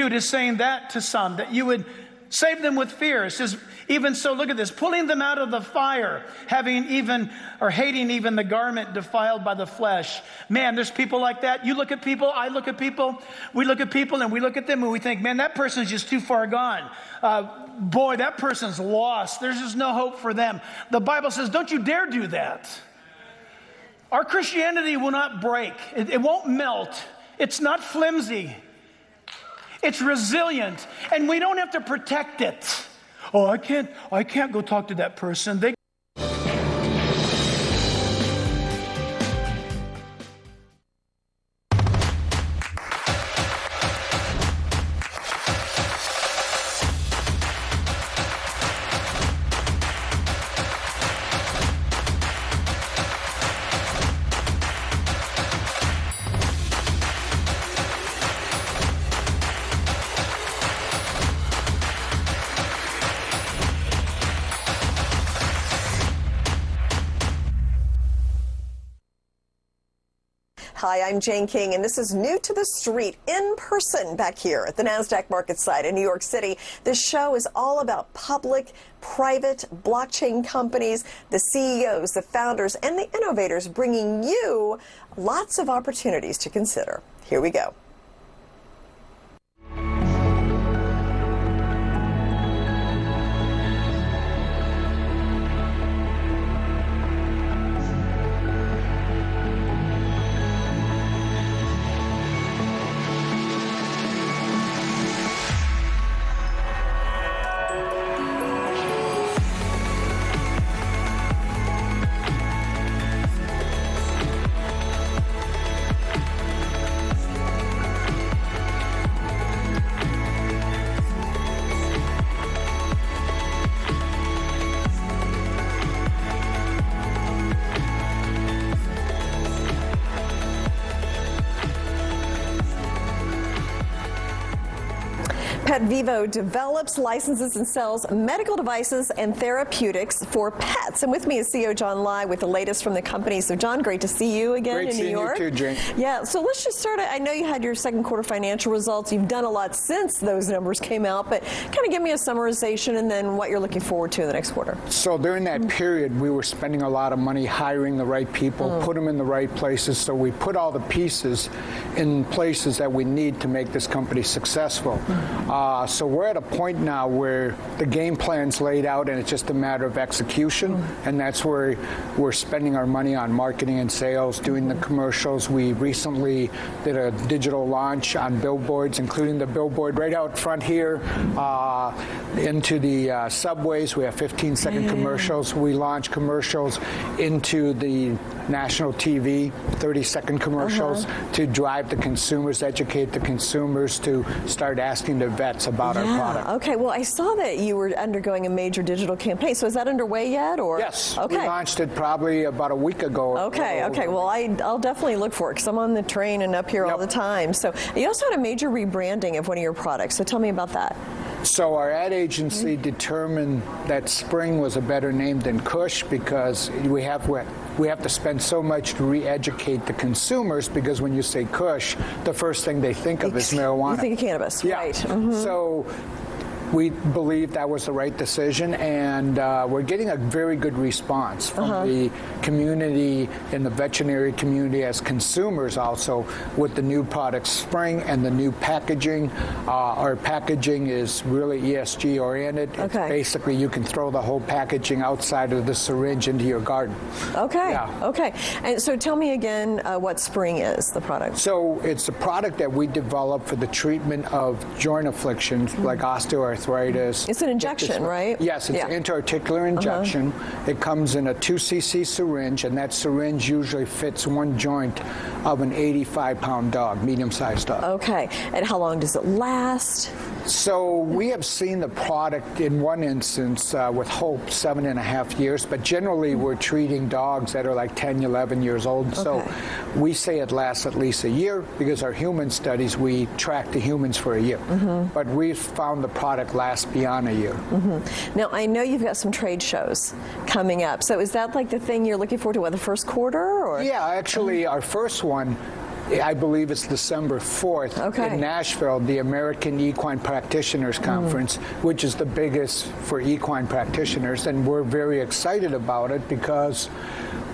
is saying that to some, that you would save them with fear. It says, even so, look at this, pulling them out of the fire, hating even the garment defiled by the flesh. Man, there's people like that. You look at people, I look at people, we look at people, and we look at them and we think, man, that person's just too far gone. Boy, that person's lost. There's just no hope for them. The Bible says, don't you dare do that. Our Christianity will not break. It won't melt. It's not flimsy. It's resilient, and we don't have to protect it. Oh, I can't go talk to that person. Hi, I'm Jane King, and this is New to the Street, in person back here at the NASDAQ market site in New York City. This show is all about public, private, blockchain companies, the CEOs, the founders, and the innovators, bringing you lots of opportunities to consider. Here we go. PetVivo develops, licenses, and sells medical devices and therapeutics for pets. And with me is CEO John Lai with the latest from the company. So, John, great to see you again in New York. Great seeing you too, Jane. Yeah, so let's just start. I know you had your second quarter financial results. You've done a lot since those numbers came out, but kind of give me a summarization and then what you're looking forward to in the next quarter. So during that period, we were spending a lot of money hiring the right people, put them in the right places. So we put all the pieces in places that we need to make this company successful. So we're at a point now where the game plan's laid out and it's just a matter of execution, and that's where we're spending our money on marketing and sales, doing the commercials. We recently did a digital launch on billboards, including the billboard right out front here into the subways. We have 15-second commercials. We launch commercials into the national TV, 30-second commercials to drive the consumers, educate the consumers to start asking the vets about our product. Okay, well, I saw that you were undergoing a major digital campaign. So is that underway yet? Or? Yes, okay. We launched it probably about a week ago. Okay, okay. Well, I'll definitely look for it because I'm on the train and up here all the time. So you also had a major rebranding of one of your products. So tell me about that. So our ad agency determined that Spring was a better name than Kush because we have to spend so much to re-educate the consumers, because when you say Kush, the first thing they think of is marijuana. You think of cannabis, right. So we believe that was the right decision, and we're getting a very good response from the community and the veterinary community as consumers also with the new product Spring and the new packaging. Our packaging is really ESG oriented. It's basically you can throw the whole packaging outside of the syringe into your garden. Okay, okay. And so tell me again what Spring is, the product. So it's a product that we developed for the treatment of joint afflictions like osteoarthritis. It's an injection, right? Yes, it's an intra-articular injection. It comes in a 2 cc syringe, and that syringe usually fits one joint of an 85-pound dog, medium-sized dog. Okay, and how long does it last? So we have seen the product in one instance with Hope 7.5 years, but generally we're treating dogs that are like 10, 11 years old. So we say it lasts at least a year because our human studies, we track the humans for a year. But we've found the product lasts beyond a year. Now, I know you've got some trade shows coming up. So is that like the thing you're looking forward to, what, the first quarter? Or? Yeah, actually our first one I believe it's December 4th in Nashville, the American Equine Practitioners Conference, which is the biggest for equine practitioners. And we're very excited about it because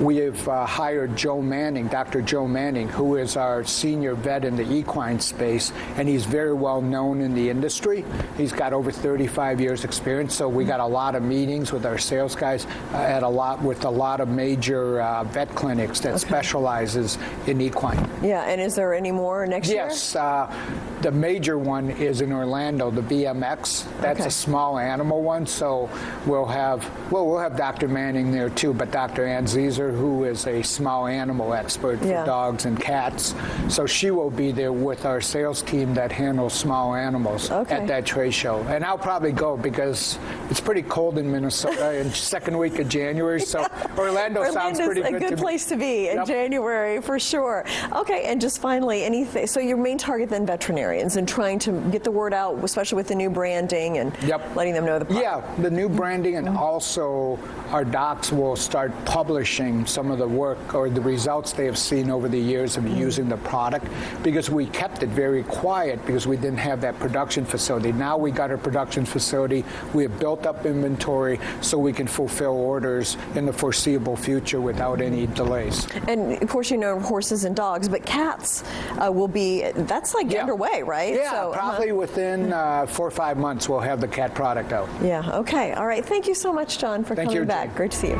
we have hired Joe Manning, Dr. Joe Manning, who is our senior vet in the equine space, and he's very well known in the industry. He's got over 35 years experience, so we got a lot of meetings with our sales guys with a lot of major vet clinics that specializes in equine. Yeah, and is there any more next year? Yes, the major one is in Orlando, the BMX. That's a small animal one, so we'll have Dr. Manning there too, but Dr. Ann Zeeser, who is a small animal expert for dogs and cats. So she will be there with our sales team that handles small animals at that trade show. And I'll probably go because it's pretty cold in Minnesota in second week of January. So Orlando sounds pretty good. Orlando's a good place to be in January for sure. Okay, and just finally, anything. So your main target then veterinarians and trying to get the word out, especially with the new branding and letting them know the product. Yeah, the new branding, and also our docs will start publishing some of the work or the results they have seen over the years of using the product, because we kept it very quiet because we didn't have that production facility. Now we got our production facility. We have built up inventory so we can fulfill orders in the foreseeable future without any delays. And of course, you know, horses and dogs, but cats will be, that's like underway, right? Yeah, so, probably within 4 or 5 months we'll have the cat product out. Yeah, okay. All right. Thank you so much, John, for coming back. Great to see you.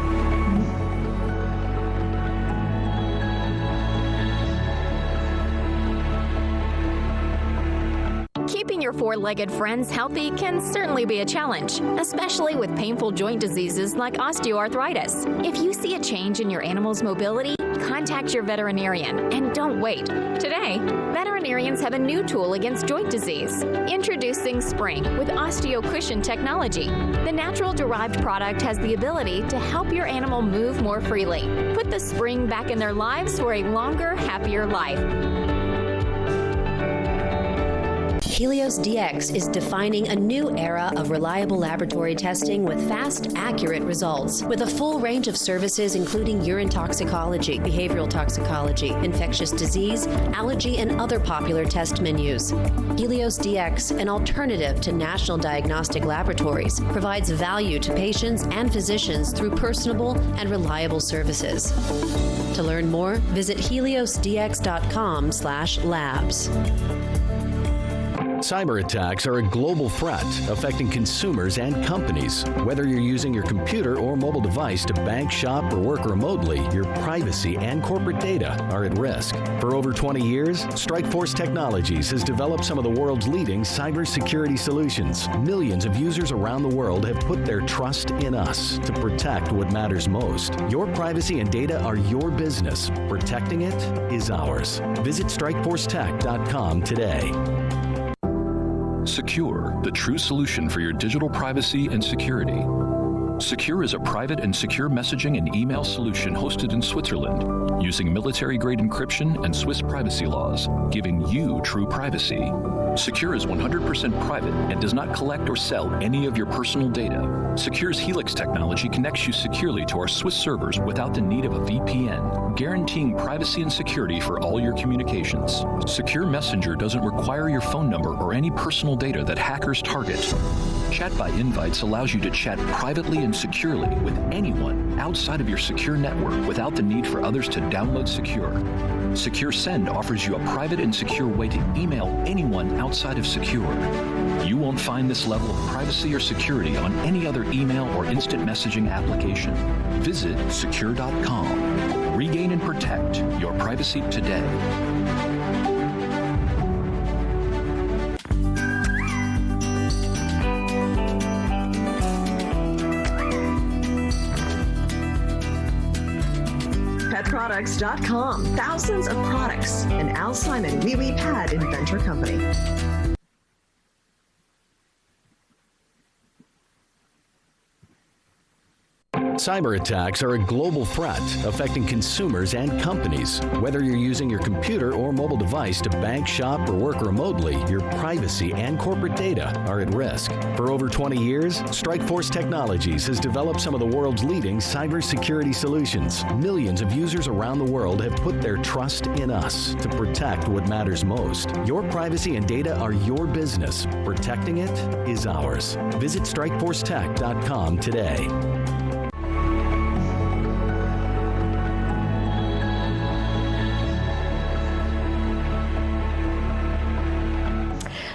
Keeping your four-legged friends healthy can certainly be a challenge, especially with painful joint diseases like osteoarthritis. If you see a change in your animal's mobility, contact your veterinarian and don't wait. Today, veterinarians have a new tool against joint disease. Introducing Spring with OsteoCushion technology. The natural derived product has the ability to help your animal move more freely. Put the spring back in their lives for a longer, happier life. Helios DX is defining a new era of reliable laboratory testing with fast, accurate results. With a full range of services including urine toxicology, behavioral toxicology, infectious disease, allergy, and other popular test menus. Helios DX, an alternative to national diagnostic laboratories, provides value to patients and physicians through personable and reliable services. To learn more, visit heliosdx.com/labs. Cyber attacks are a global threat affecting consumers and companies. Whether you're using your computer or mobile device to bank, shop, or work remotely, your privacy and corporate data are at risk. For over 20 years, Strikeforce Technologies has developed some of the world's leading cybersecurity solutions. Millions of users around the world have put their trust in us to protect what matters most. Your privacy and data are your business. Protecting it is ours. Visit StrikeForceTech.com today. Secure, the true solution for your digital privacy and security. Secure is a private and secure messaging and email solution hosted in Switzerland, using military-grade encryption and Swiss privacy laws, giving you true privacy. Secure is 100% private and does not collect or sell any of your personal data. Secure's Helix technology connects you securely to our Swiss servers without the need of a VPN, guaranteeing privacy and security for all your communications. Secure Messenger doesn't require your phone number or any personal data that hackers target. Chat by Invites allows you to chat privately and securely with anyone outside of your secure network without the need for others to download Secure. Secure Send offers you a private and secure way to email anyone outside of Secure. You won't find this level of privacy or security on any other email or instant messaging application. Visit secure.com. Regain and protect your privacy today. PetProducts.com. Thousands of products. An Al Simon Wee Wee Pad Inventor Company. Cyber attacks are a global threat affecting consumers and companies. Whether you're using your computer or mobile device to bank, shop, or work remotely, your privacy and corporate data are at risk. For over 20 years, Strikeforce Technologies has developed some of the world's leading cybersecurity solutions. Millions of users around the world have put their trust in us to protect what matters most. Your privacy and data are your business. Protecting it is ours. Visit StrikeForceTech.com today.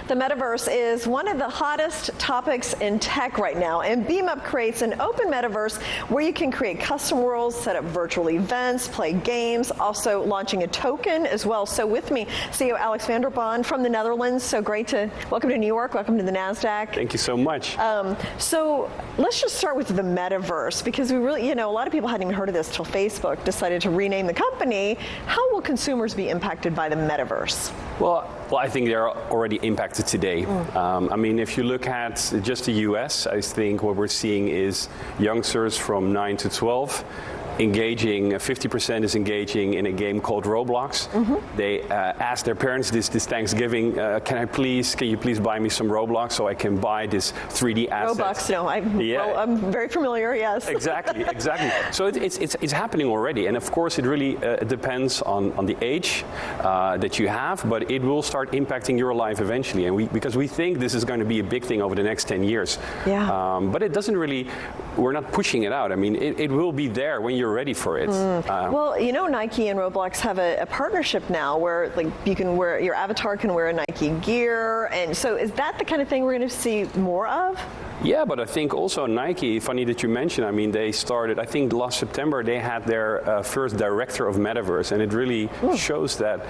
The metaverse is one of the hottest topics in tech right now, and BeemUp creates an open metaverse where you can create custom worlds, set up virtual events, play games, also launching a token as well. So with me, CEO Alex van der Baan from the Netherlands. So great to welcome to New York, welcome to the NASDAQ. Thank you so much. So let's just start with the metaverse, because we really, a lot of people hadn't even heard of this till Facebook decided to rename the company. How will consumers be impacted by the metaverse? Well, I think they're already impacted today. I mean, if you look at just the US, I think what we're seeing is youngsters from 9 to 12 engaging, 50% is engaging in a game called Roblox. They ask their parents this Thanksgiving, can you please buy me some Roblox so I can buy this 3D asset? Roblox, no, I'm very familiar, yes. Exactly. So it's happening already, and of course it really depends on the age that you have, but it will start impacting your life eventually, and because we think this is going to be a big thing over the next 10 years. Yeah. But it doesn't really, we're not pushing it out. I mean, it will be there when you're ready for it. Well, Nike and Roblox have a partnership now where you can wear, your avatar can wear a Nike gear, and so is that the kind of thing we're going to see more of? Yeah, but I think also Nike, funny that you mentioned, I mean, they started, I think last September, they had their first director of Metaverse, and it really shows that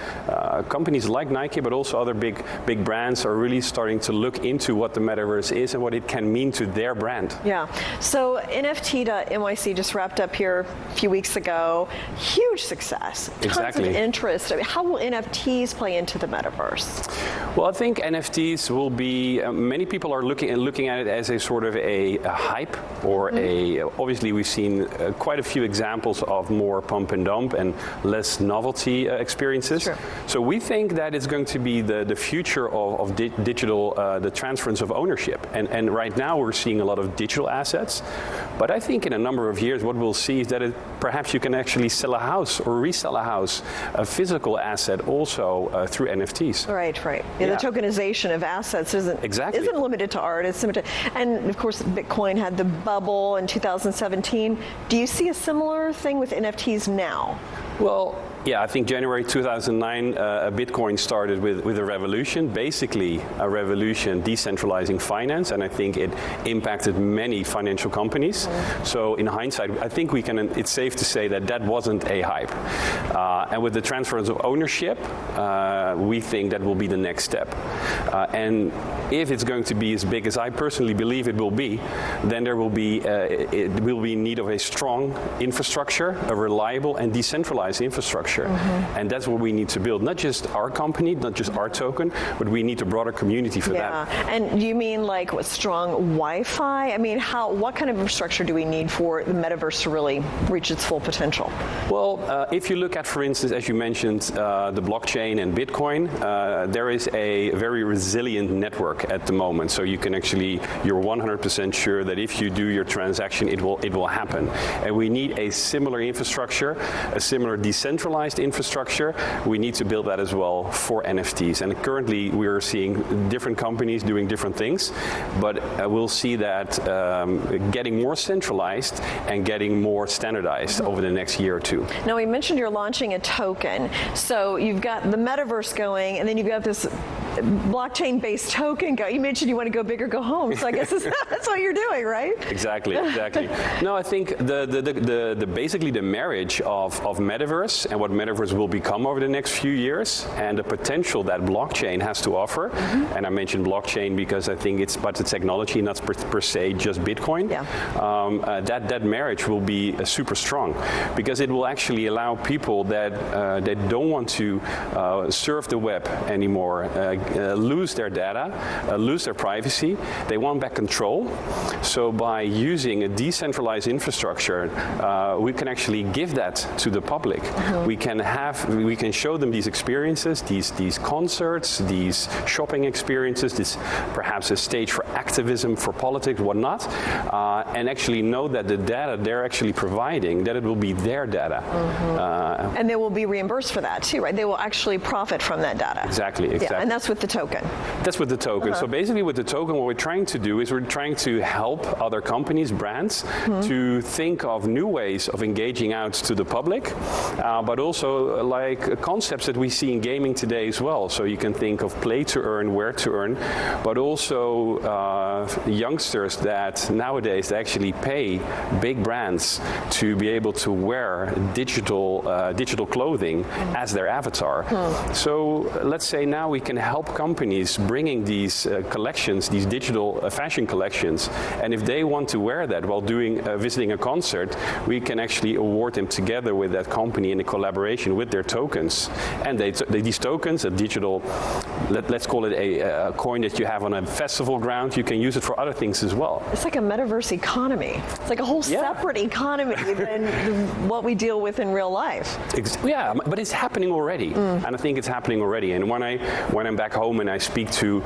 companies like Nike, but also other big brands are really starting to look into what the Metaverse is and what it can mean to their brand. Yeah, so NFT.NYC just wrapped up here a few weeks ago. Huge success, tons of interest. I mean, how will NFTs play into the Metaverse? Well, I think NFTs will be, many people are looking at it as a sort of a hype, or obviously we've seen quite a few examples of more pump and dump and less novelty experiences. Sure. So we think that it's going to be the future of digital, the transference of ownership. And right now we're seeing a lot of digital assets, but I think in a number of years what we'll see is that perhaps you can actually sell a house or resell a house, a physical asset also through NFTs. Right. Yeah, the tokenization of assets isn't limited to art. It's limited, and of course Bitcoin had the bubble in 2017. Do you see a similar thing with NFTs now? Well, yeah, I think January 2009, Bitcoin started with a revolution, basically a revolution decentralizing finance, and I think it impacted many financial companies. So in hindsight, I think it's safe to say that wasn't a hype. And with the transference of ownership, we think that will be the next step. And if it's going to be as big as I personally believe it will be, then there will be it will be in need of a strong infrastructure, a reliable and decentralized infrastructure. And that's what we need to build, not just our company, not just our token, but we need a broader community for that. And do you mean like with strong Wi-Fi? I mean, what kind of infrastructure do we need for the metaverse to really reach its full potential? Well, if you look at, for instance, as you mentioned, the blockchain and Bitcoin, there is a very resilient network at the moment. So you can actually, you're 100% sure that if you do your transaction, it will happen. And we need a similar infrastructure, a similar decentralized infrastructure. We need to build that as well for NFTs. And currently we're seeing different companies doing different things, but we'll see that getting more centralized and getting more standardized over the next year or two. Now, we mentioned you're launching a token. So you've got the metaverse going, and then you've got this blockchain-based token go. You mentioned you want to go big or go home, so I guess that's what you're doing, right? Exactly. No, I think basically the marriage of metaverse and what metaverse will become over the next few years, and the potential that blockchain has to offer. And I mentioned blockchain because I think it's about the technology, not per se just Bitcoin. That marriage will be super strong, because it will actually allow people that don't want to surf the web anymore, lose their data, lose their privacy. They want back control. So by using a decentralized infrastructure, we can actually give that to the public. We can show them these experiences, these concerts, these shopping experiences, this perhaps a stage for activism, for politics, whatnot, and actually know that the data they're actually providing, that it will be their data. And they will be reimbursed for that too, right? They will actually profit from that data. Exactly. Yeah, and that's with the token. That's with the token. So basically with the token, what we're trying to do is we're trying to help other companies, brands, to think of new ways of engaging out to the public, but also like concepts that we see in gaming today as well. So you can think of play to earn, where to earn, but also youngsters that nowadays they actually pay big brands to be able to wear digital clothing as their avatar. So let's say now we can help companies bringing these collections, these digital fashion collections, and if they want to wear that while visiting a concert, we can actually award them together with that company in a collaboration with their tokens. And these tokens, a digital, let's call it a coin that you have on a festival ground, you can use it for other things as well. It's like a metaverse economy. It's like a whole separate economy than what we deal with in real life. Yeah, but it's happening already, and I think it's happening already. And when I'm back home and I speak to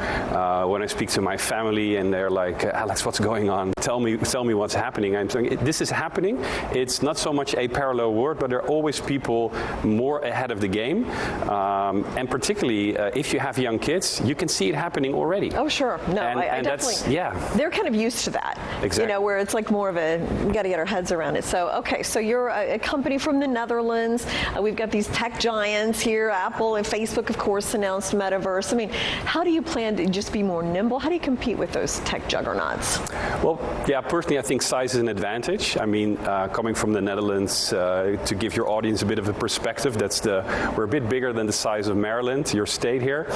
my family and they're like, Alex, what's going on? Tell me what's happening. I'm saying this is happening. It's not so much a parallel world, but there are always people more ahead of the game, and particularly if you have young kids, you can see it happening already. Oh, sure. No, I definitely. They're kind of used to that. Exactly. You know, where it's like more of a, we got to get our heads around it. So, okay, so you're a company from the Netherlands. We've got these tech giants here, Apple and Facebook, of course, announced Metaverse. I mean, how do you plan to just be more nimble? How do you compete with those tech juggernauts? Well, yeah, personally, I think size is an advantage. I mean, coming from the Netherlands, to give your audience a bit of a perspective, we're a bit bigger than the size of Maryland, your state here.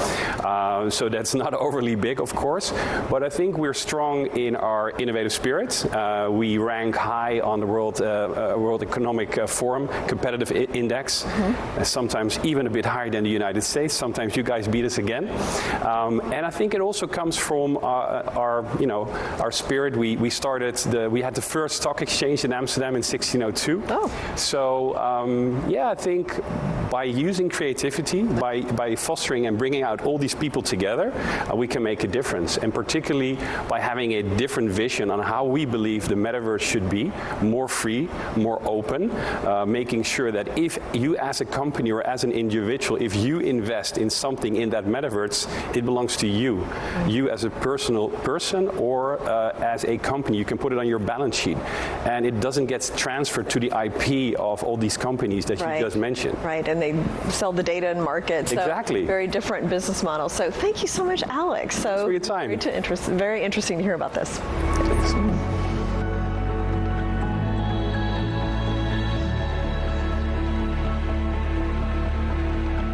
So that's not overly big, of course, but I think we're strong in our innovative spirit. We rank high on the World Economic Forum competitive index, sometimes even a bit higher than the United States. Sometimes you guys beat us again, and I think it also comes from our spirit. We had the first stock exchange in Amsterdam in 1602. So I think by using creativity, by fostering and bringing out all these people together, we can make a difference, and particularly by having a different vision on how we believe the metaverse should be, more free, more open, making sure that if you as a company or as an individual, if you invest in something in that metaverse, it belongs to you. You as a personal person or as a company, you can put it on your balance sheet, and it doesn't get transferred to the IP of all these companies that you just mentioned. Right, and they sell the data and market. So exactly. Very different business model. So thank you so much, Alex. So thanks for your time. Very interesting to hear about this. Thanks.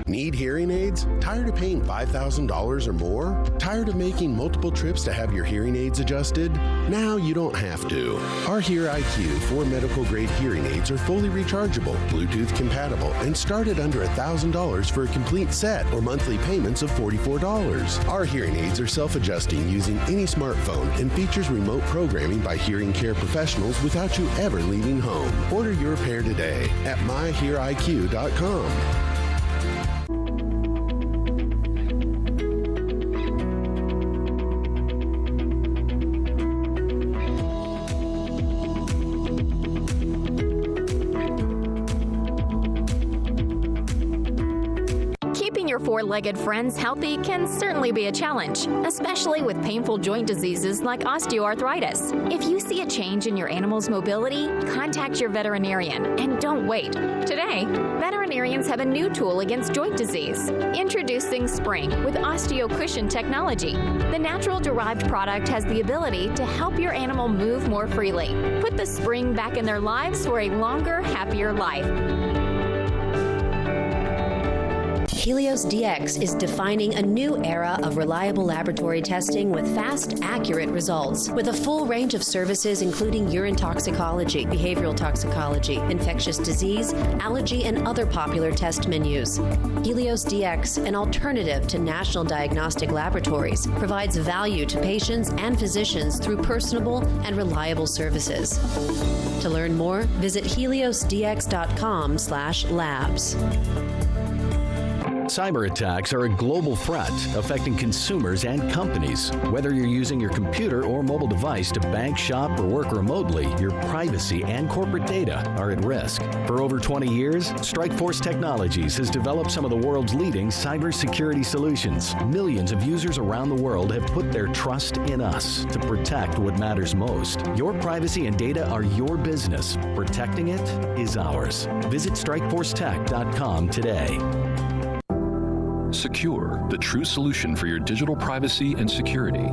Need hearing aids? Tired of paying $5,000 or more? Tired of making multiple trips to have your hearing aids adjusted? Now you don't have to. Our Hear IQ 4 medical grade hearing aids are fully rechargeable, Bluetooth compatible, and start at under $1,000 for a complete set or monthly payments of $44. Our hearing aids are self-adjusting using any smartphone and features remote programming by hearing care professionals without you ever leaving home. Order your pair today at myheariq.com. Your four-legged friends healthy can certainly be a challenge, especially with painful joint diseases like osteoarthritis. If you see a change in your animal's mobility, contact your veterinarian and don't wait. Today, veterinarians have a new tool against joint disease. Introducing Spring with OsteoCushion technology. The natural derived product has the ability to help your animal move more freely. Put the spring back in their lives for a longer, happier life. Helios DX is defining a new era of reliable laboratory testing with fast, accurate results. With a full range of services including urine toxicology, behavioral toxicology, infectious disease, allergy, and other popular test menus. Helios DX, an alternative to national diagnostic laboratories, provides value to patients and physicians through personable and reliable services. To learn more, visit heliosdx.com/labs. Cyber attacks are a global threat affecting consumers and companies. Whether you're using your computer or mobile device to bank, shop, or work remotely, your privacy and corporate data are at risk. For over 20 years, Strikeforce Technologies has developed some of the world's leading cybersecurity solutions. Millions of users around the world have put their trust in us to protect what matters most. Your privacy and data are your business. Protecting it is ours. Visit StrikeForceTech.com today. Secure, the true solution for your digital privacy and security.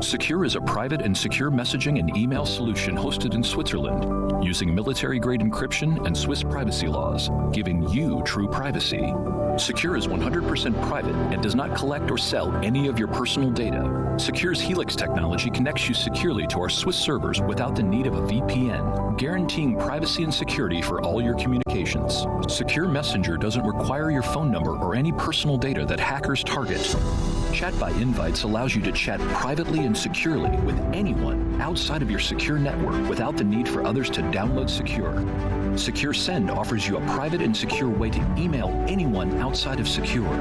Secure is a private and secure messaging and email solution hosted in Switzerland, using military-grade encryption and Swiss privacy laws, giving you true privacy. Secure is 100% private and does not collect or sell any of your personal data. Secure's Helix technology connects you securely to our Swiss servers without the need of a VPN, guaranteeing privacy and security for all your communications. Secure Messenger doesn't require your phone number or any personal data that hackers target. Chat by Invites allows you to chat privately and securely with anyone outside of your secure network without the need for others to download Secure. Secure Send offers you a private and secure way to email anyone outside of Secure.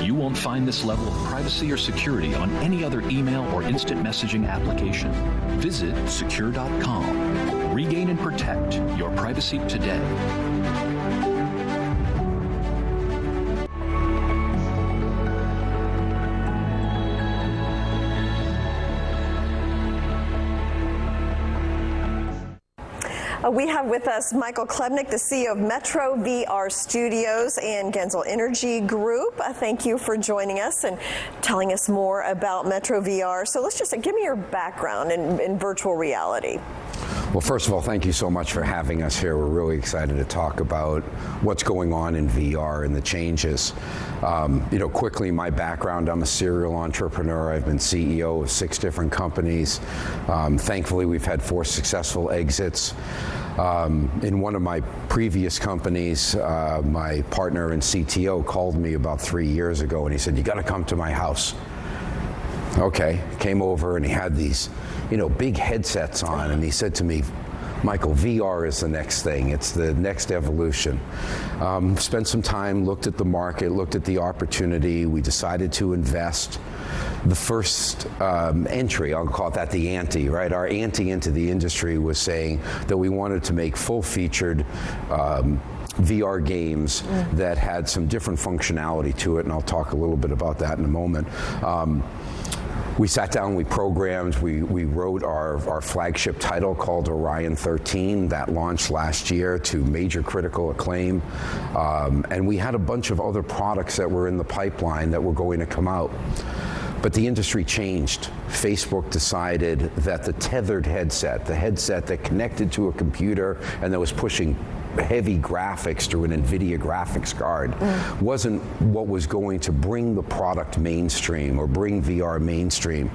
You won't find this level of privacy or security on any other email or instant messaging application. Visit secure.com. Regain and protect your privacy today. We have with us Michael Klebnick, the CEO of Metro VR Studios and Gaensel Energy Group. Thank you for joining us and telling us more about Metro VR. So let's just give me your background in virtual reality. Well, first of all, thank you so much for having us here. We're really excited to talk about what's going on in VR and the changes. Quickly, my background, I'm a serial entrepreneur. I've been CEO of 6 different companies. Thankfully, we've had 4 successful exits. In one of my previous companies, my partner and CTO called me about 3 years ago and he said, "You got to come to my house." Okay, came over and he had these, big headsets on, and he said to me, "Michael, VR is the next thing. It's the next evolution." Spent some time, looked at the market, looked at the opportunity. We decided to invest. The first entry, I'll call that the ante, right? Our ante into the industry was saying that we wanted to make full-featured VR games that had some different functionality to it, and I'll talk a little bit about that in a moment. We sat down, we programmed, we wrote our flagship title called Orion 13 that launched last year to major critical acclaim. And we had a bunch of other products that were in the pipeline that were going to come out. But the industry changed. Facebook decided that the tethered headset, the headset that connected to a computer and that was pushing heavy graphics through an NVIDIA graphics card, wasn't what was going to bring the product mainstream or bring VR mainstream.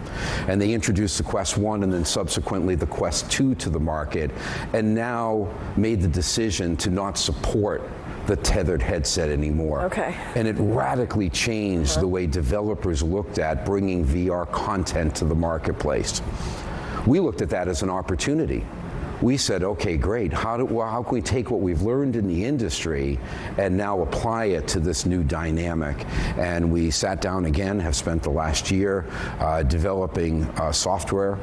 And they introduced the Quest 1 and then subsequently the Quest 2 to the market, and now made the decision to not support the tethered headset anymore. Okay. And it radically changed the way developers looked at bringing VR content to the marketplace. We looked at that as an opportunity. We said, okay, great. How can we take what we've learned in the industry and now apply it to this new dynamic? And we sat down again, have spent the last year developing software,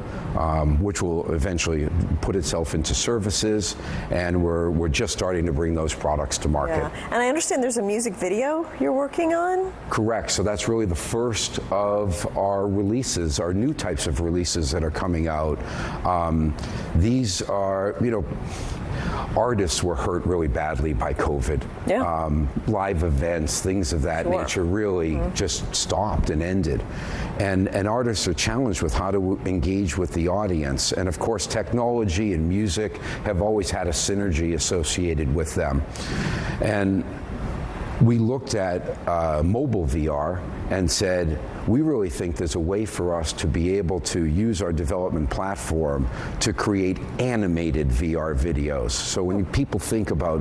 which will eventually put itself into services, and we're just starting to bring those products to market. Yeah. And I understand there's a music video you're working on? Correct. So that's really the first of our releases, our new types of releases that are coming out. These are, artists were hurt really badly by COVID. Yeah. Live events, things of that nature really just stopped and ended. And artists are challenged with how to engage with the audience. And of course, technology and music have always had a synergy associated with them. And we looked at mobile VR and said, we really think there's a way for us to be able to use our development platform to create animated VR videos. So when people think about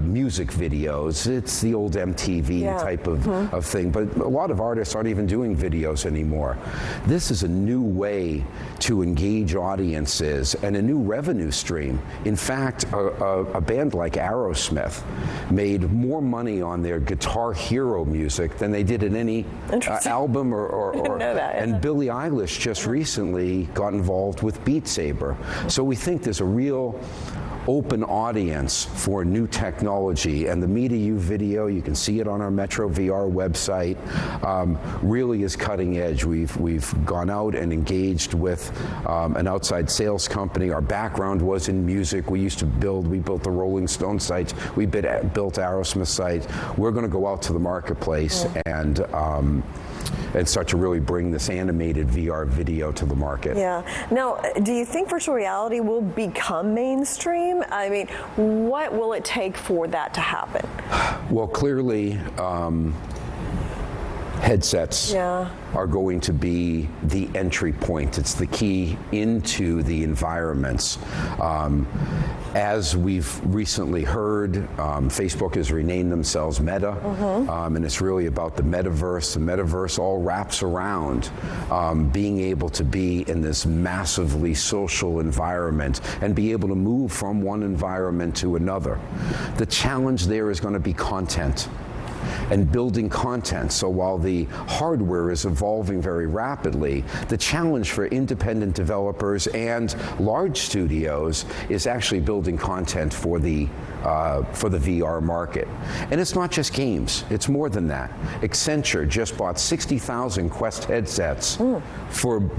music videos, it's the old MTV type of thing, but a lot of artists aren't even doing videos anymore. This is a new way to engage audiences and a new revenue stream. In fact, a band like Aerosmith made more money on their Guitar Hero music than they did in any album or and Billie Eilish just recently got involved with Beat Saber. So we think there's a real open audience for new technology, and the Me2You video, you can see it on our Metro VR website, really is cutting edge. We've gone out and engaged with an outside sales company. Our background was in music. We built the Rolling Stone sites. We built Aerosmith sites. We're going to go out to the marketplace and start to really bring this animated VR video to the market. Yeah. Now, do you think virtual reality will become mainstream? I mean, what will it take for that to happen? Well, clearly, headsets are going to be the entry point. It's the key into the environments. As we've recently heard, Facebook has renamed themselves Meta, and it's really about the Metaverse. The Metaverse all wraps around being able to be in this massively social environment and be able to move from one environment to another. The challenge there is going to be content and building content. So while the hardware is evolving very rapidly, the challenge for independent developers and large studios is actually building content for the VR market. And it's not just games, it's more than that. Accenture just bought 60,000 Quest headsets for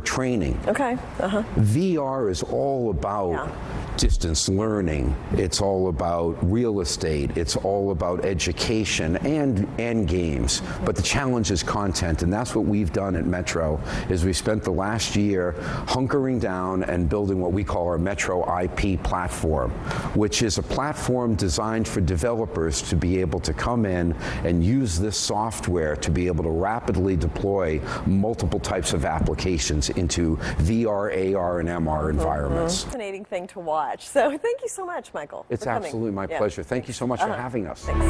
training. Okay. VR is all about distance learning. It's all about real estate. It's all about education and games. But the challenge is content, and that's what we've done at Metro, is we spent the last year hunkering down and building what we call our Metro IP platform, which is a platform designed for developers to be able to come in and use this software to be able to rapidly deploy multiple types of applications into VR, AR, and MR environments. Fascinating thing to watch. So thank you so much, Michael. It's absolutely my pleasure. Thank you so much for having us. Thanks.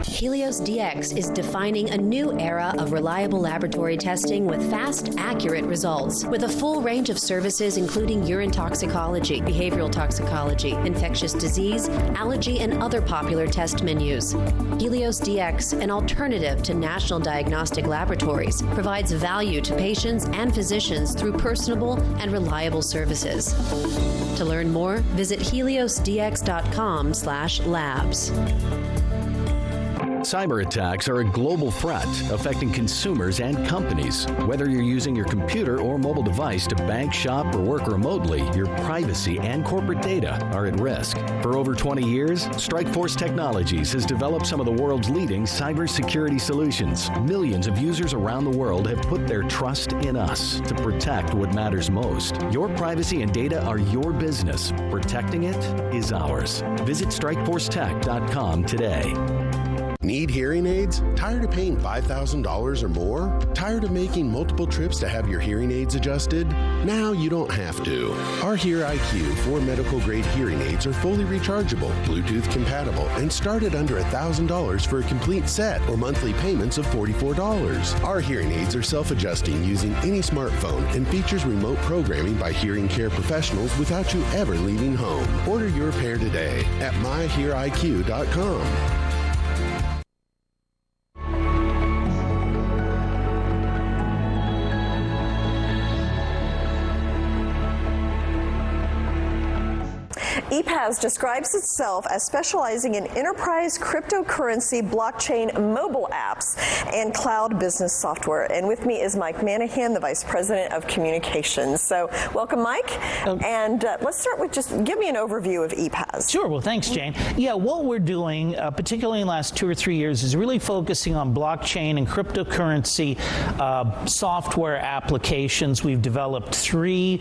Helios DX is defining a new era of reliable laboratory testing with fast, accurate results. With a full range of services including urine toxicology, behavioral toxicology, infectious disease, allergy, and other popular test menus. Helios DX, an alternative to national diagnostic laboratories, provides value to patients and physicians through personable and reliable services. To learn more, visit heliosdx.com/labs. Cyber attacks are a global threat affecting consumers and companies. Whether you're using your computer or mobile device to bank, shop, or work remotely, your privacy and corporate data are at risk. For over 20 years, Strikeforce Technologies has developed some of the world's leading cybersecurity solutions. Millions of users around the world have put their trust in us to protect what matters most. Your privacy and data are your business. Protecting it is ours. Visit StrikeForceTech.com today. Need hearing aids? Tired of paying $5,000 or more? Tired of making multiple trips to have your hearing aids adjusted? Now you don't have to. Our Hear IQ 4 medical grade hearing aids are fully rechargeable, Bluetooth compatible, and start at under $1,000 for a complete set or monthly payments of $44. Our hearing aids are self-adjusting using any smartphone and features remote programming by hearing care professionals without you ever leaving home. Order your pair today at myheariq.com. Epazz describes itself as specializing in enterprise cryptocurrency, blockchain, mobile apps, and cloud business software. And with me is Mike Manahan, the Vice President of Communications. So welcome, Mike. And let's start with just give me an overview of Epazz. Sure. Well, thanks, Jane. Yeah, what we're doing, particularly in the last 2 or 3 years, is really focusing on blockchain and cryptocurrency software applications. We've developed 3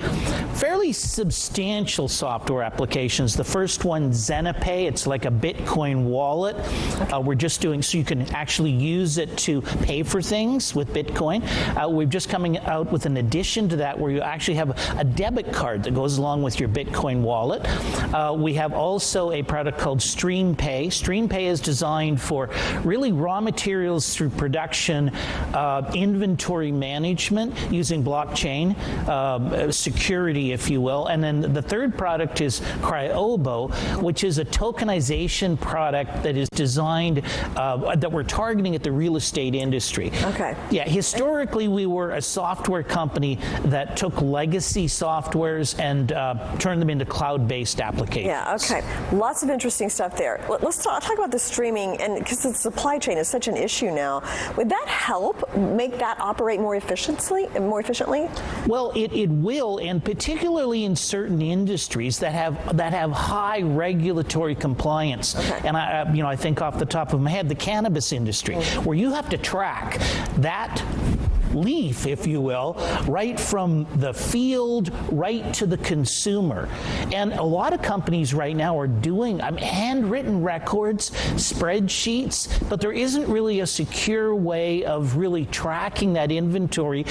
fairly substantial software applications. The first one, ZenPay, it's like a Bitcoin wallet. We're just doing so you can actually use it to pay for things with Bitcoin. We're just coming out with an addition to that where you actually have a debit card that goes along with your Bitcoin wallet. We have also a product called StreamPay. StreamPay is designed for really raw materials through production, inventory management using blockchain, security, if you will. And then the third product is Cryobo, which is a tokenization product that is designed, that we're targeting at the real estate industry. Okay. Yeah, historically we were a software company that took legacy softwares and turned them into cloud-based applications. Yeah, okay. Lots of interesting stuff there. Let's talk about the streaming, and because the supply chain is such an issue now, would that help make that operate more efficiently? Well, it will, and particularly in certain industries that have high regulatory compliance. Okay. And I think off the top of my head, the cannabis industry, where you have to track that leaf, if you will, right from the field right to the consumer. And a lot of companies right now are doing handwritten records, spreadsheets, but there isn't really a secure way of really tracking that inventory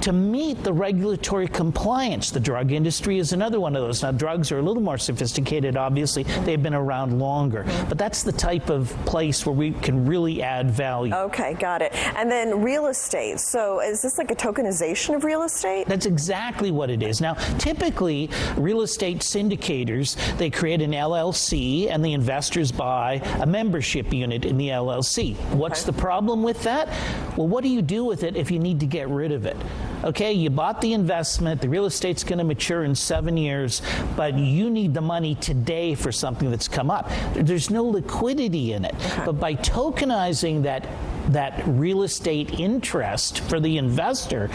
to meet the regulatory compliance. The drug industry is another one of those. Now, drugs are a little more sophisticated, obviously. They've been around longer. But that's the type of place where we can really add value. Okay, got it. And then real estate. So is this like a tokenization of real estate? That's exactly what it is. Now, typically, real estate syndicators, they create an LLC and the investors buy a membership unit in the LLC. What's the problem with that? Well, what do you do with it if you need to get rid of it? Okay, you bought the investment, the real estate's going to mature in 7 years, but you need the money today for something that's come up. There's no liquidity in it. Okay. But by tokenizing that real estate interest for the investor,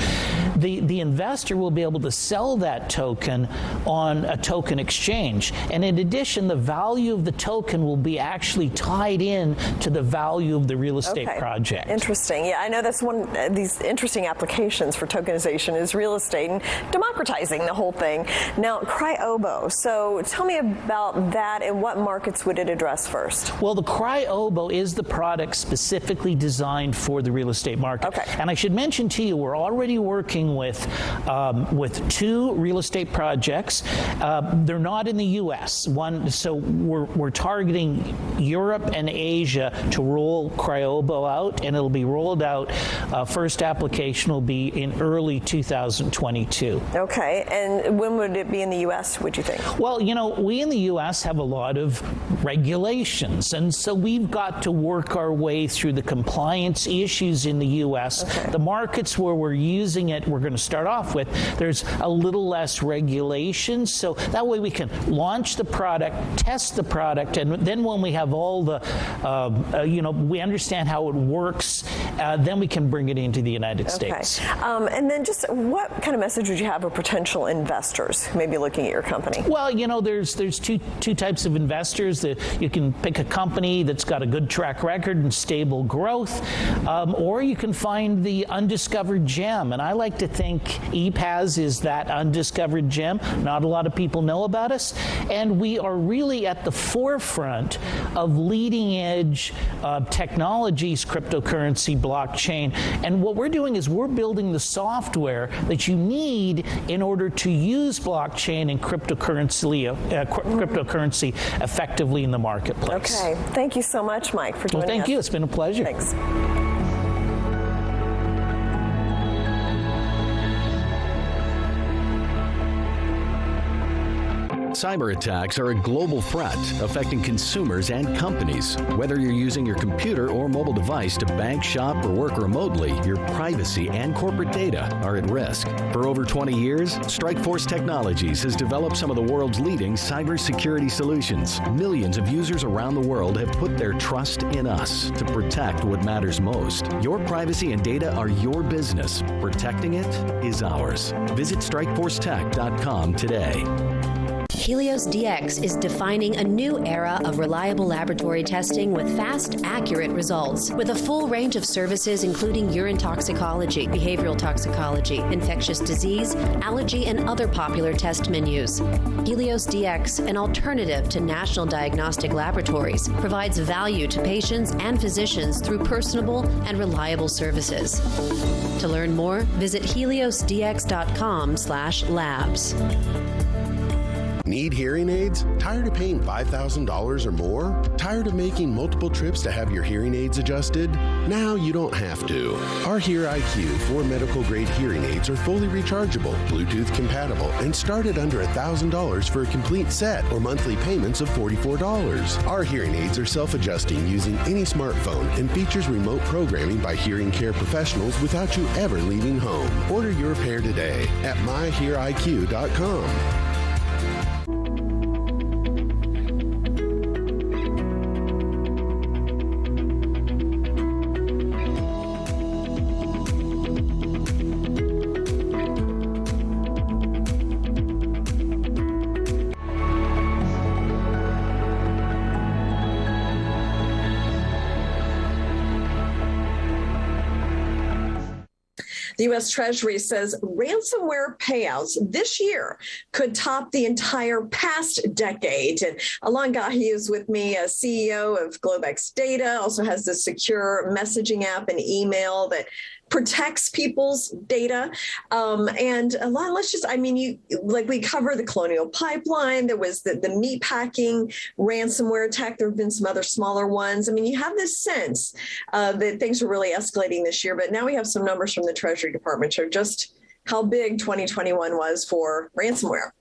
the investor will be able to sell that token on a token exchange. And in addition, the value of the token will be actually tied in to the value of the real estate project. Interesting. Yeah, I know that's one of these interesting applications for tokenization is real estate and democratizing the whole thing. Now, Cryobo. So tell me about that and what markets would it address first? Well, the Cryobo is the product specifically designed for the real estate market. Okay. And I should mention to you, we're already working with 2 real estate projects. They're not in the U.S. So we're targeting Europe and Asia to roll Cryobo out, and it'll be rolled out. First application will be in early 2022. Okay. And when would it be in the U.S., would you think? Well, we in the U.S. have a lot of regulations, and so we've got to work our way through the compliance issues in the U.S. Okay. The markets where we're using it, we're going to start off with, there's a little less regulation, so that way we can launch the product, test the product, and then when we have all the, we understand how it works, then we can bring it into the United States. And then just what kind of message would you have for potential investors who may be looking at your company? Well, there's two types of investors. You can pick a company that's got a good track record and stable growth, or you can find the undiscovered gem. And I like to think Epazz is that undiscovered gem. Not a lot of people know about us, and we are really at the forefront of leading edge technologies, cryptocurrency, blockchain. And what we're doing is we're building the software that you need in order to use blockchain and cryptocurrency effectively in the marketplace. Okay. Thank you so much, Mike, for joining us. Thank you. It's been a pleasure. Thanks. Cyber attacks are a global threat affecting consumers and companies. Whether you're using your computer or mobile device to bank, shop, or work remotely, your privacy and corporate data are at risk. For over 20 years, Strikeforce Technologies has developed some of the world's leading cybersecurity solutions. Millions of users around the world have put their trust in us to protect what matters most. Your privacy and data are your business. Protecting it is ours. Visit StrikeForceTech.com today. Helios DX is defining a new era of reliable laboratory testing with fast, accurate results. With a full range of services including urine toxicology, behavioral toxicology, infectious disease, allergy, and other popular test menus. Helios DX, an alternative to national diagnostic laboratories, provides value to patients and physicians through personable and reliable services. To learn more, visit heliosdx.com/labs. Need hearing aids? Tired of paying $5,000 or more? Tired of making multiple trips to have your hearing aids adjusted? Now you don't have to. Our Hear IQ 4 medical grade hearing aids are fully rechargeable, Bluetooth compatible, and start at under $1,000 for a complete set or monthly payments of $44. Our hearing aids are self-adjusting using any smartphone and features remote programming by hearing care professionals without you ever leaving home. Order your pair today at myheariq.com. The U.S. Treasury says ransomware payouts this year could top the entire past decade. And Alon Gahi is with me, CEO of GlobeX Data, also has the secure messaging app and email that protects people's data. And Alon, we cover the Colonial Pipeline. There was the meat packing ransomware attack. There have been some other smaller ones. I mean, you have this sense that things are really escalating this year, but now we have some numbers from the Treasury Department show just how big 2021 was for ransomware.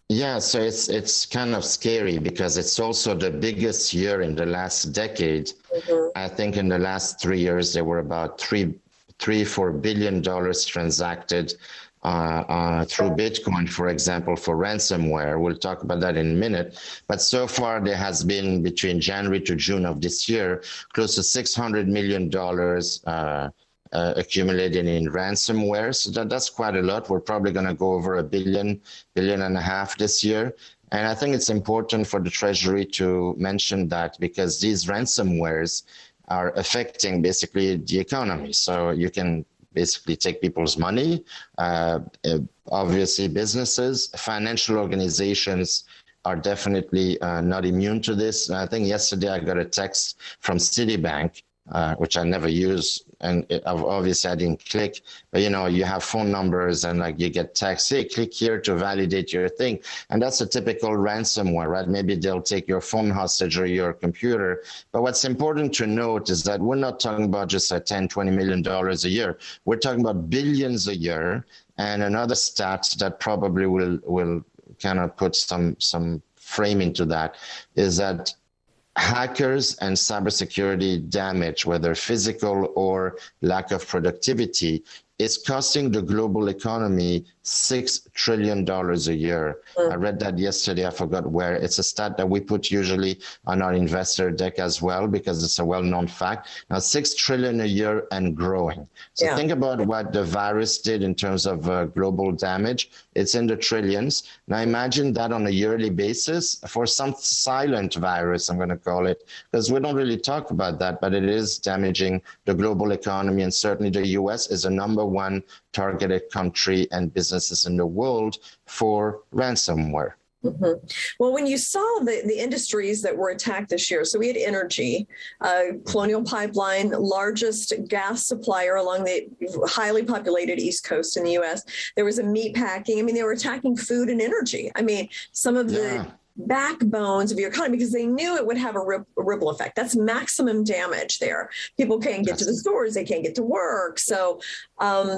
Yeah, so it's kind of scary because it's also the biggest year in the last decade. Mm-hmm. I think in the last 3 years, there were about $4 billion transacted through Bitcoin, for example, for ransomware. We'll talk about that in a minute. But so far, there has been, between January to June of this year, close to $600 million accumulated in ransomware. So that's quite a lot. We're probably going to go over $1 billion and a half this year. And I think it's important for the Treasury to mention that because these ransomwares are affecting basically the economy. So you can basically take people's money, obviously businesses, financial organizations are definitely not immune to this. I think yesterday I got a text from Citibank, which I never use, and obviously I didn't click, but you have phone numbers and you get texts, hey, click here to validate your thing. And that's a typical ransomware, right? Maybe they'll take your phone hostage or your computer. But what's important to note is that we're not talking about just $10-20 million a year. We're talking about billions a year. And another stat that probably will kind of put some frame into that is that hackers and cybersecurity damage, whether physical or lack of productivity, is costing the global economy $6 trillion a year. I read that yesterday, I forgot where. It's a stat that we put usually on our investor deck as well, because it's a well-known fact. Now, $6 trillion a year and growing. So think about what the virus did in terms of global damage. It's in the trillions. Now imagine that on a yearly basis for some silent virus, I'm going to call it, because we don't really talk about that, but it is damaging the global economy. And certainly the US is the #1 targeted country and businesses in the world for ransomware. Mm-hmm. Well, when you saw the industries that were attacked this year, so we had energy, Colonial Pipeline, largest gas supplier along the highly populated East Coast in the U.S. There was a meat packing. I mean, they were attacking food and energy. I mean, some of the backbones of your economy, because they knew it would have a ripple effect. That's maximum damage there. People can't get to the stores. They can't get to work. So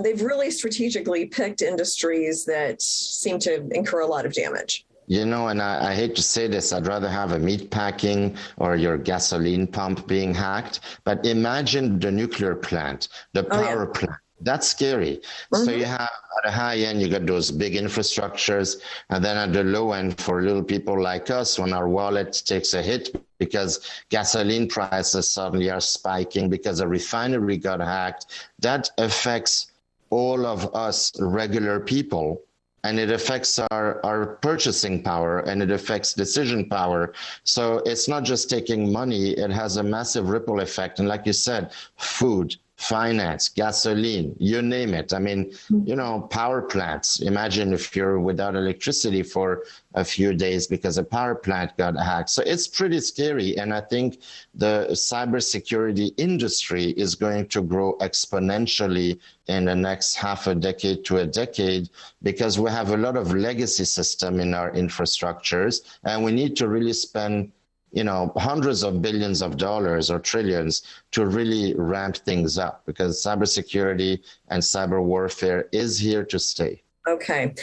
they've really strategically picked industries that seem to incur a lot of damage. You know, and I hate to say this, I'd rather have a meat packing or your gasoline pump being hacked. But imagine the nuclear plant, the power plant. That's scary. So you have at the high end, you got those big infrastructures. And then at the low end, for little people like us, when our wallet takes a hit because gasoline prices suddenly are spiking because a refinery got hacked, that affects all of us regular people. And it affects our purchasing power, and it affects decision power. So it's not just taking money, it has a massive ripple effect. And like you said, food, finance, gasoline, you name it. I mean, you know, power plants. Imagine if you're without electricity for a few days because a power plant got hacked. So it's pretty scary. And I think the cybersecurity industry is going to grow exponentially in the next half a decade to a decade, because we have a lot of legacy system in our infrastructures, and we need to really spend, you know, hundreds of billions of dollars or trillions to really ramp things up, because cybersecurity and cyber warfare is here to stay. Okay.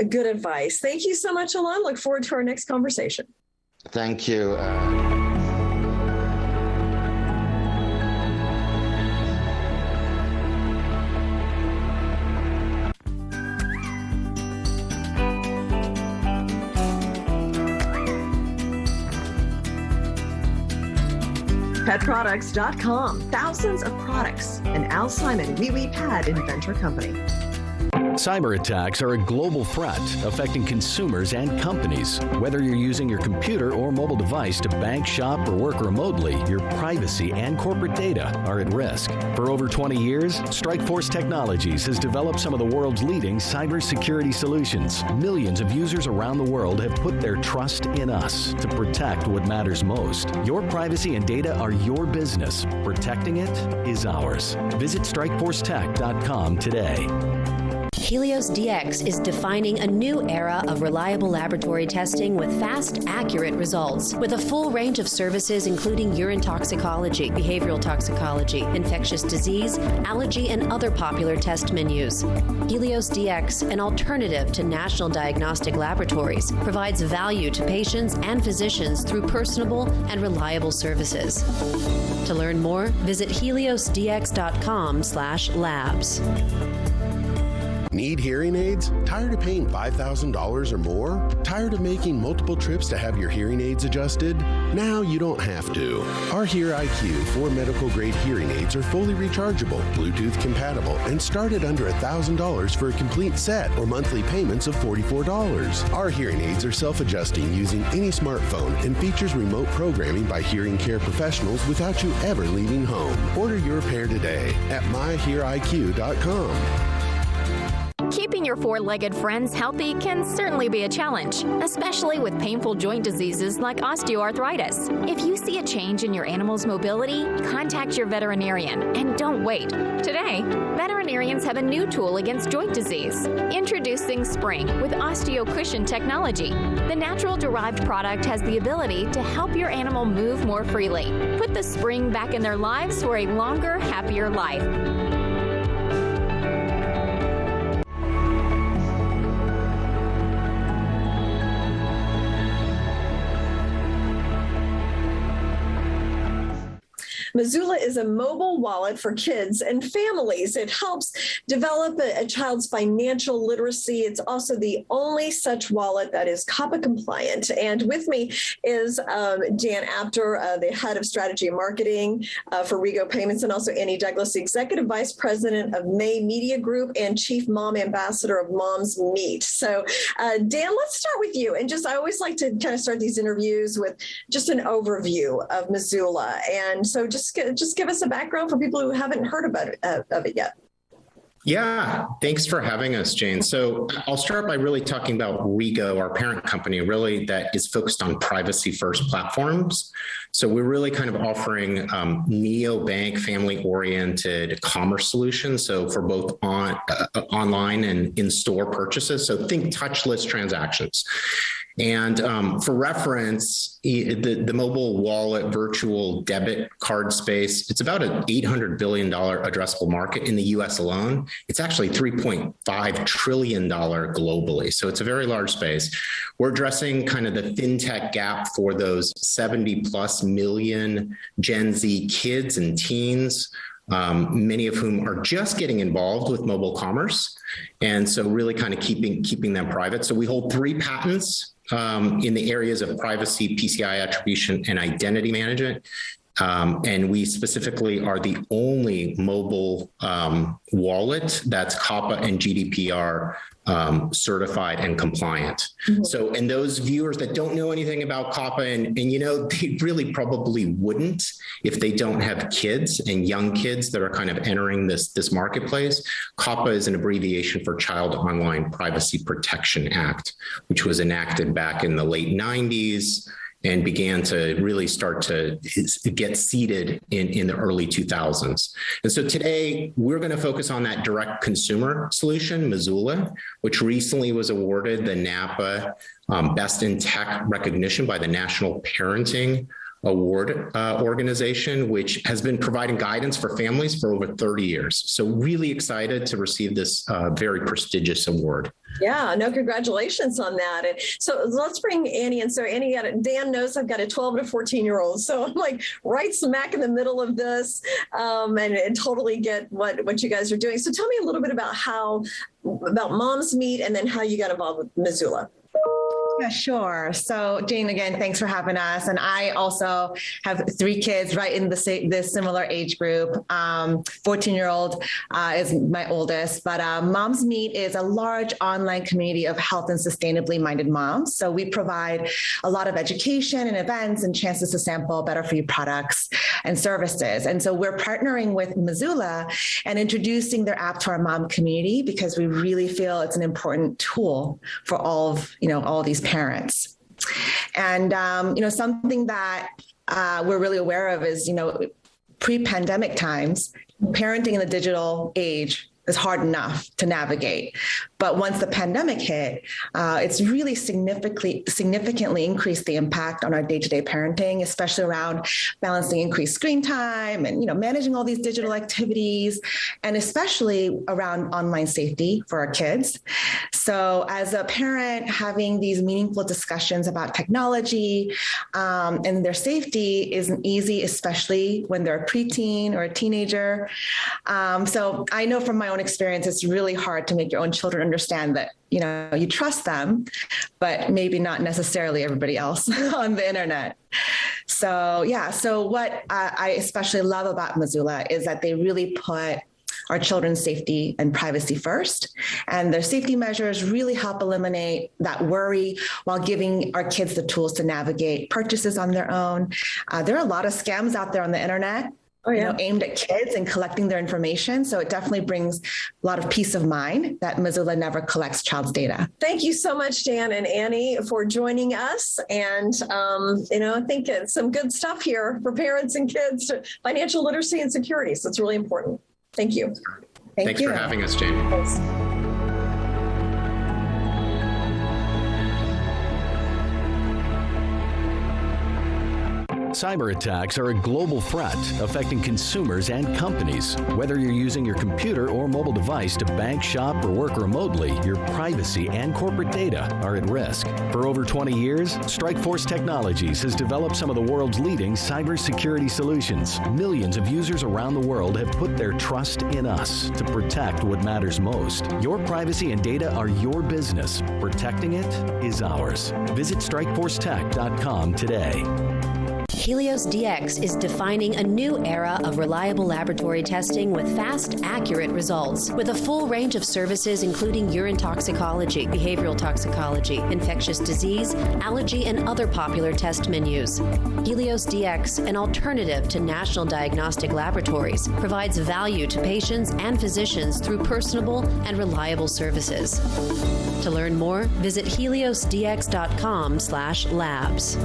Good advice. Thank you so much, Alon. Look forward to our next conversation. Thank you. PetProducts.com. Thousands of products. An Al Simon Wee Pad Inventor Company. Cyber attacks are a global threat affecting consumers and companies. Whether you're using your computer or mobile device to bank, shop, or work remotely, your privacy and corporate data are at risk. For over 20 years, Strikeforce Technologies has developed some of the world's leading cybersecurity solutions. Millions of users around the world have put their trust in us to protect what matters most. Your privacy and data are your business. Protecting it is ours. Visit StrikeForceTech.com today. Helios DX is defining a new era of reliable laboratory testing with fast, accurate results. With a full range of services including urine toxicology, behavioral toxicology, infectious disease, allergy, and other popular test menus. Helios DX, an alternative to national diagnostic laboratories, provides value to patients and physicians through personable and reliable services. To learn more, visit heliosdx.com/labs. Need hearing aids? Tired of paying $5,000 or more? Tired of making multiple trips to have your hearing aids adjusted? Now you don't have to. Our Hear IQ 4 medical grade hearing aids are fully rechargeable, Bluetooth compatible, and start at under $1,000 for a complete set or monthly payments of $44. Our hearing aids are self-adjusting using any smartphone and features remote programming by hearing care professionals without you ever leaving home. Order your pair today at myheariq.com. Keeping your four-legged friends healthy can certainly be a challenge, especially with painful joint diseases like osteoarthritis. If you see a change in your animal's mobility, contact your veterinarian and don't wait. Today, veterinarians have a new tool against joint disease. Introducing Spring with OsteoCushion technology. The natural-derived product has the ability to help your animal move more freely. Put the spring back in their lives for a longer, happier life. Mazula is a mobile wallet for kids and families. It helps develop a child's financial literacy. It's also the only such wallet that is COPPA compliant. And with me is Dan Apter, the head of strategy and marketing for Rego Payments, and also Annie Douglas, the executive vice president of May Media Group and chief mom ambassador of Mom's Meat. So Dan, let's start with you. And I always like to kind of start these interviews with just an overview of Mazula. And so just give us a background for people who haven't heard about it, of it yet. Yeah, thanks for having us, Jane. So I'll start by really talking about Rego, our parent company, really that is focused on privacy-first platforms. So we're really kind of offering neobank, family-oriented commerce solutions. So for both online and in-store purchases. So think touchless transactions. And for reference, the mobile wallet virtual debit card space, it's about an $800 billion addressable market in the US alone. It's actually $3.5 trillion globally. So it's a very large space. We're addressing kind of the fintech gap for those 70 plus million Gen Z kids and teens, many of whom are just getting involved with mobile commerce. And so really kind of keeping them private. So we hold 3 patents in the areas of privacy, PCI attribution, and identity management. And we specifically are the only mobile wallet that's COPPA and GDPR certified and compliant. Mm-hmm. So, and those viewers that don't know anything about COPPA, and you know, they really probably wouldn't if they don't have kids and young kids that are kind of entering this marketplace. COPPA is an abbreviation for Child Online Privacy Protection Act, which was enacted back in the late 90s and began to really start to get seeded in the early 2000s. And so today we're going to focus on that direct consumer solution, Missoula, which recently was awarded the NAPA Best in Tech recognition by the National Parenting Award organization, which has been providing guidance for families for over 30 years. So really excited to receive this very prestigious award. Yeah, no, congratulations on that. And so let's bring Annie in. So Annie, Dan knows I've got a 12 and a 14-year-old. So I'm like right smack in the middle of this and totally get what you guys are doing. So tell me a little bit about about Moms Meet and then how you got involved with Missoula. Yeah, sure. So Jane, again, thanks for having us. And I also have 3 kids right in this similar age group. 14-year-old is my oldest, but Moms Meet is a large online community of health and sustainably minded moms. So we provide a lot of education and events and chances to sample better for you products and services. And so we're partnering with Missoula and introducing their app to our mom community because we really feel it's an important tool for all these parents. And, something that we're really aware of is, pre-pandemic times, parenting in the digital age is hard enough to navigate. But once the pandemic hit, it's really significantly increased the impact on our day-to-day parenting, especially around balancing increased screen time and, managing all these digital activities, and especially around online safety for our kids. So as a parent, having these meaningful discussions about technology and their safety isn't easy, especially when they're a preteen or a teenager. So I know from my own experience, it's really hard to make your own children understand that, you trust them, but maybe not necessarily everybody else on the internet. So, so what I especially love about Missoula is that they really put our children's safety and privacy first. And their safety measures really help eliminate that worry while giving our kids the tools to navigate purchases on their own. There are a lot of scams out there on the internet. Aimed at kids and collecting their information. So it definitely brings a lot of peace of mind that Missoula never collects child's data. Thank you so much, Dan and Annie, for joining us. And, I think it's some good stuff here for parents and kids, financial literacy and security. So it's really important. Thank you. Thanks for having us, Jane. Thanks. Cyber attacks are a global threat affecting consumers and companies. Whether you're using your computer or mobile device to bank, shop, or work remotely, your privacy and corporate data are at risk. For over 20 years, Strikeforce Technologies has developed some of the world's leading cybersecurity solutions. Millions of users around the world have put their trust in us to protect what matters most. Your privacy and data are your business. Protecting it is ours. Visit StrikeForceTech.com today. Helios DX is defining a new era of reliable laboratory testing with fast, accurate results. With a full range of services including urine toxicology, behavioral toxicology, infectious disease, allergy, and other popular test menus. Helios DX, an alternative to national diagnostic laboratories, provides value to patients and physicians through personable and reliable services. To learn more, visit heliosdx.com/labs.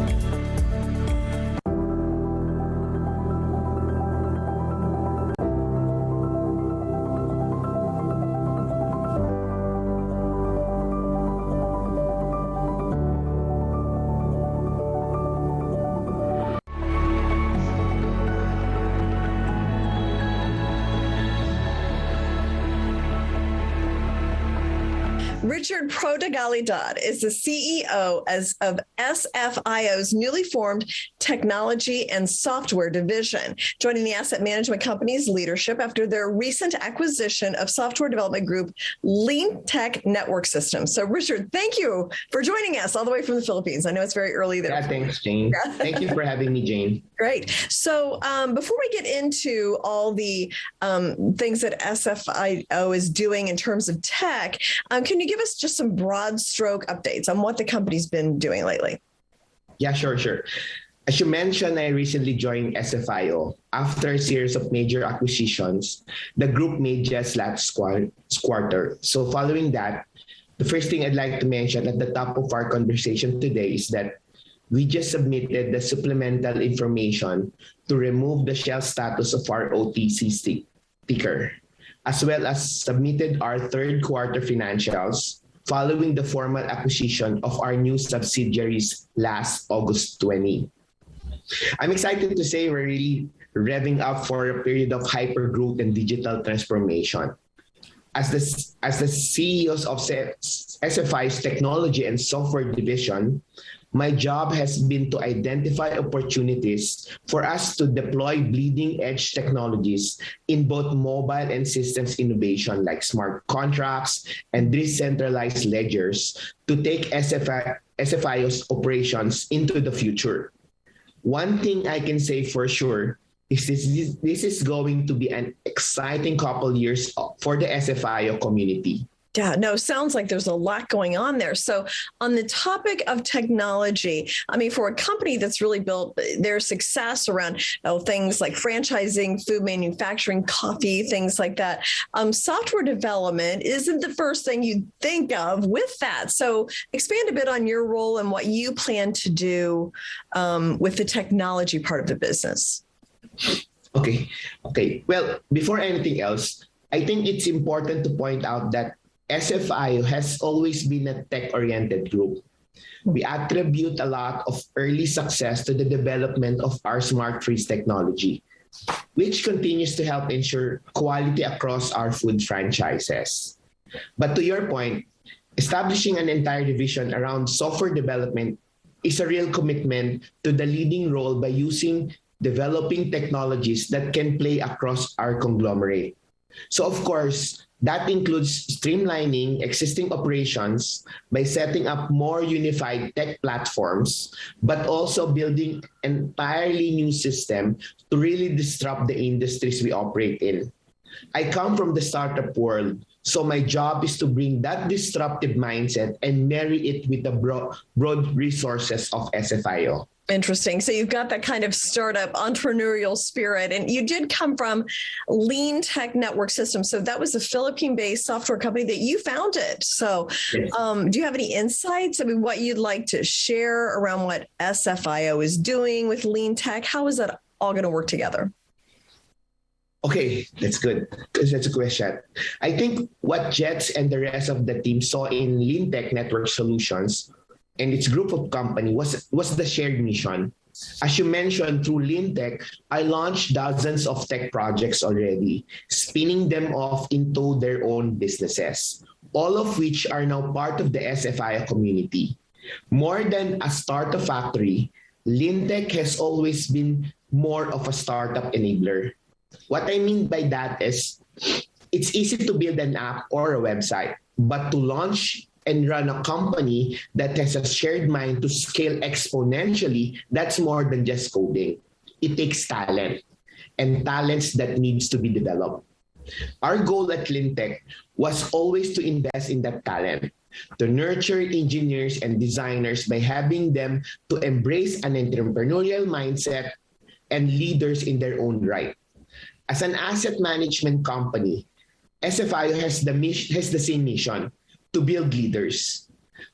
Richard Protagalidad is the CEO of SFIO's newly formed technology and software division, joining the asset management company's leadership after their recent acquisition of software development group LeanTech Network Systems. So, Richard, thank you for joining us all the way from the Philippines. I know it's very early there. Yeah, thanks, Jane. Thank you for having me, Jane. Great. So before we get into all the things that SFIO is doing in terms of tech, can you give us just some broad stroke updates on what the company's been doing lately? Yeah, sure. As you mentioned, I recently joined SFIO. After a series of major acquisitions, the group made just last quarter. So following that, the first thing I'd like to mention at the top of our conversation today is that we just submitted the supplemental information to remove the shell status of our OTC ticker, as well as submitted our third quarter financials following the formal acquisition of our new subsidiaries last August 20. I'm excited to say we're really revving up for a period of hyper growth and digital transformation. As the CEOs of SFI's technology and software division, my job has been to identify opportunities for us to deploy bleeding-edge technologies in both mobile and systems innovation like smart contracts and decentralized ledgers to take SFIO's operations into the future. One thing I can say for sure is this is going to be an exciting couple years for the SFIO community. Yeah, no, sounds like there's a lot going on there. So on the topic of technology, I mean, for a company that's really built their success around things like franchising, food manufacturing, coffee, things like that, software development isn't the first thing you think of with that. So expand a bit on your role and what you plan to do with the technology part of the business. Okay. Well, before anything else, I think it's important to point out that SFIO has always been a tech-oriented group. We attribute a lot of early success to the development of our smart freeze technology, which continues to help ensure quality across our food franchises. But to your point, establishing an entire division around software development is a real commitment to the leading role by developing technologies that can play across our conglomerate. So of course, that includes streamlining existing operations by setting up more unified tech platforms, but also building an entirely new system to really disrupt the industries we operate in. I come from the startup world, so my job is to bring that disruptive mindset and marry it with the broad resources of SFIO. Interesting. So you've got that kind of startup entrepreneurial spirit, and you did come from LeanTech Network Systems. So that was a Philippine-based software company that you founded. So do you have any insights? I mean, what you'd like to share around what SFIO is doing with LeanTech? How is that all going to work together? Okay, that's good. That's a question. I think what Jets and the rest of the team saw in LeanTech Network Solutions and its group of company was the shared mission. As you mentioned, through LeanTech, I launched dozens of tech projects already, spinning them off into their own businesses, all of which are now part of the SFIO community. More than a startup factory, LeanTech has always been more of a startup enabler. What I mean by that is, it's easy to build an app or a website, but to launch and run a company that has a shared mind to scale exponentially, that's more than just coding. It takes talent, and talents that needs to be developed. Our goal at LeanTech was always to invest in that talent, to nurture engineers and designers by having them to embrace an entrepreneurial mindset and leaders in their own right. As an asset management company, SFIO has the same mission, to build leaders.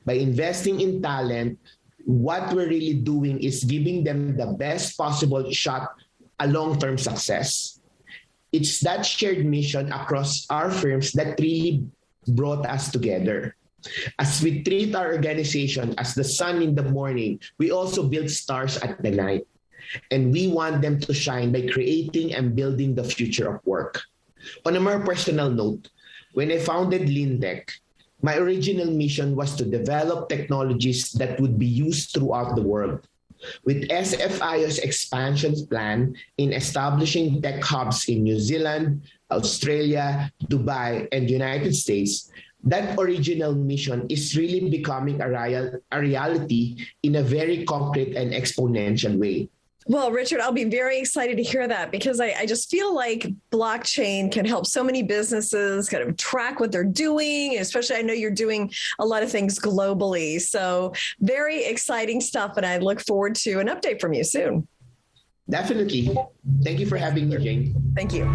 By investing in talent, what we're really doing is giving them the best possible shot at long-term success. It's that shared mission across our firms that really brought us together. As we treat our organization as the sun in the morning, we also build stars at the night. And we want them to shine by creating and building the future of work. On a more personal note, when I founded LeanTech, my original mission was to develop technologies that would be used throughout the world. With SFIO's expansion plan in establishing tech hubs in New Zealand, Australia, Dubai, and United States, that original mission is really becoming a reality in a very concrete and exponential way. Well, Richard, I'll be very excited to hear that, because I just feel like blockchain can help so many businesses kind of track what they're doing. Especially, I know you're doing a lot of things globally. So very exciting stuff. And I look forward to an update from you soon. Definitely. Thank you for having me, Jane. Thank you.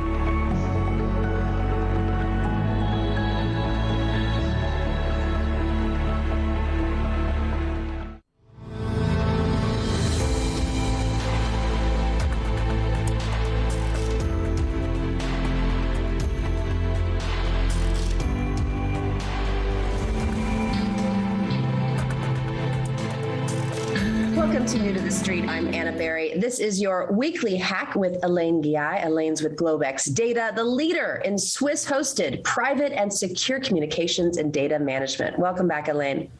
Welcome to New to the Street. I'm Anna Berry. This is your weekly hack with Elaine Guy. Elaine's with GlobeX Data, the leader in Swiss-hosted private and secure communications and data management. Welcome back, Elaine.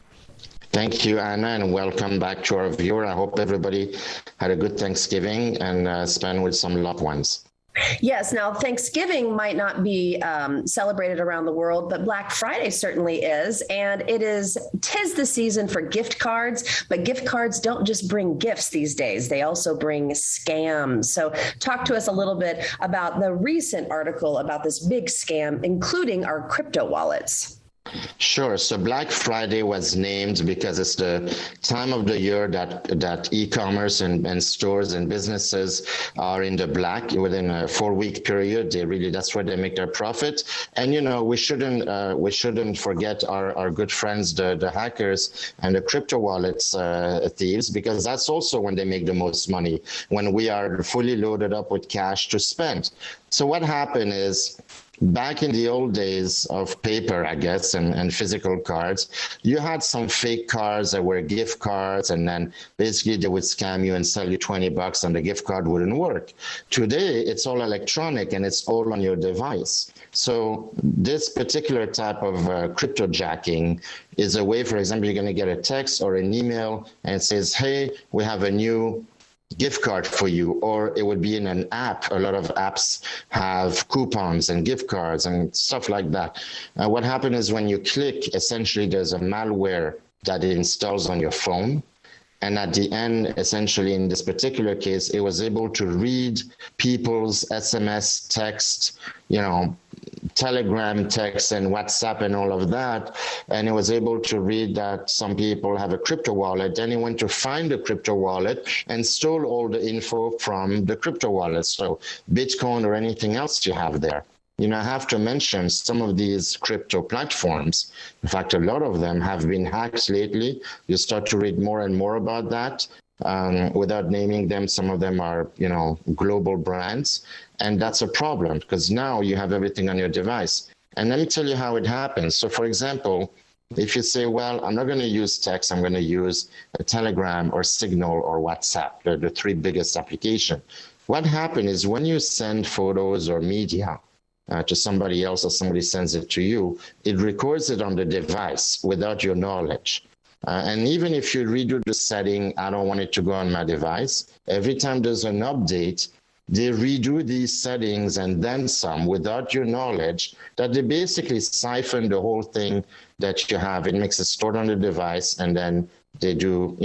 Thank you, Anna, and welcome back to our viewer. I hope everybody had a good Thanksgiving and spent with some loved ones. Yes. Now, Thanksgiving might not be celebrated around the world, but Black Friday certainly is. And tis the season for gift cards, but gift cards don't just bring gifts these days. They also bring scams. So talk to us a little bit about the recent article about this big scam, including our crypto wallets. Sure. So Black Friday was named because it's the time of the year that e-commerce and stores and businesses are in the black within a 4-week period. That's where they make their profit. And we shouldn't forget our good friends, the hackers and the crypto wallets thieves, because that's also when they make the most money, when we are fully loaded up with cash to spend. So what happened is, back in the old days of paper, I guess, and physical cards, you had some fake cards that were gift cards, and then basically they would scam you and sell you $20 and the gift card wouldn't work. Today, it's all electronic and it's all on your device. So this particular type of crypto jacking is a way, for example, you're going to get a text or an email and it says, hey, we have a new gift card for you, or it would be in an app. A lot of apps have coupons and gift cards and stuff like that. What happens is when you click, essentially there's a malware that it installs on your phone. And at the end, essentially in this particular case, it was able to read people's SMS, text, Telegram text and WhatsApp and all of that. And it was able to read that some people have a crypto wallet. Then it went to find the crypto wallet and stole all the info from the crypto wallet. So Bitcoin or anything else you have there. I have to mention some of these crypto platforms. In fact, a lot of them have been hacked lately. You start to read more and more about that. Without naming them, some of them are, global brands. And that's a problem because now you have everything on your device. And let me tell you how it happens. So, for example, if you say, well, I'm not going to use text, I'm going to use a Telegram or Signal or WhatsApp. They're the 3 biggest applications. What happens is when you send photos or media to somebody else or somebody sends it to you, it records it on the device without your knowledge. And even if you redo the setting, I don't want it to go on my device, every time there's an update, they redo these settings and then some without your knowledge, that they basically siphon the whole thing that you have. It makes it stored on the device, and then they do,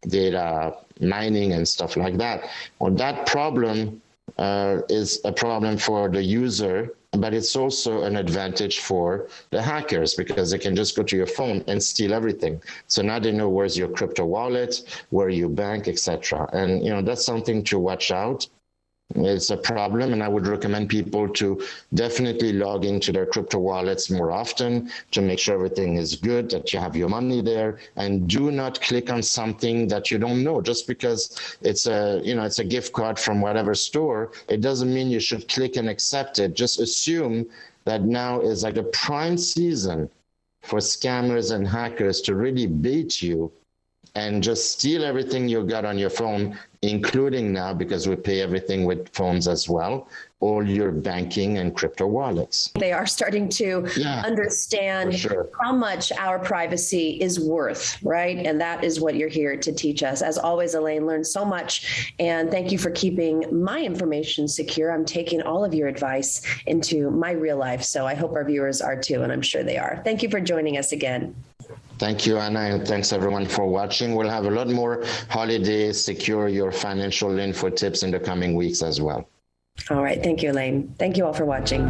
data mining and stuff like that. Well, that problem is a problem for the user, but it's also an advantage for the hackers because they can just go to your phone and steal everything. So now they know where's your crypto wallet, where you bank, etc. And that's something to watch out. It's a problem, and I would recommend people to definitely log into their crypto wallets more often to make sure everything is good, that you have your money there, and do not click on something that you don't know. Just because it's a gift card from whatever store, it doesn't mean you should click and accept it. Just assume that now is like a prime season for scammers and hackers to really bait you and just steal everything you got on your phone, including now, because we pay everything with phones as well, all your banking and crypto wallets. They are starting to understand how much our privacy is worth, right? And that is what you're here to teach us. As always, Elaine, learned so much. And thank you for keeping my information secure. I'm taking all of your advice into my real life. So I hope our viewers are too, and I'm sure they are. Thank you for joining us again. Thank you, Anna, and thanks everyone for watching. We'll have a lot more holiday secure your financial info tips in the coming weeks as well. All right. Thank you, Elaine. Thank you all for watching.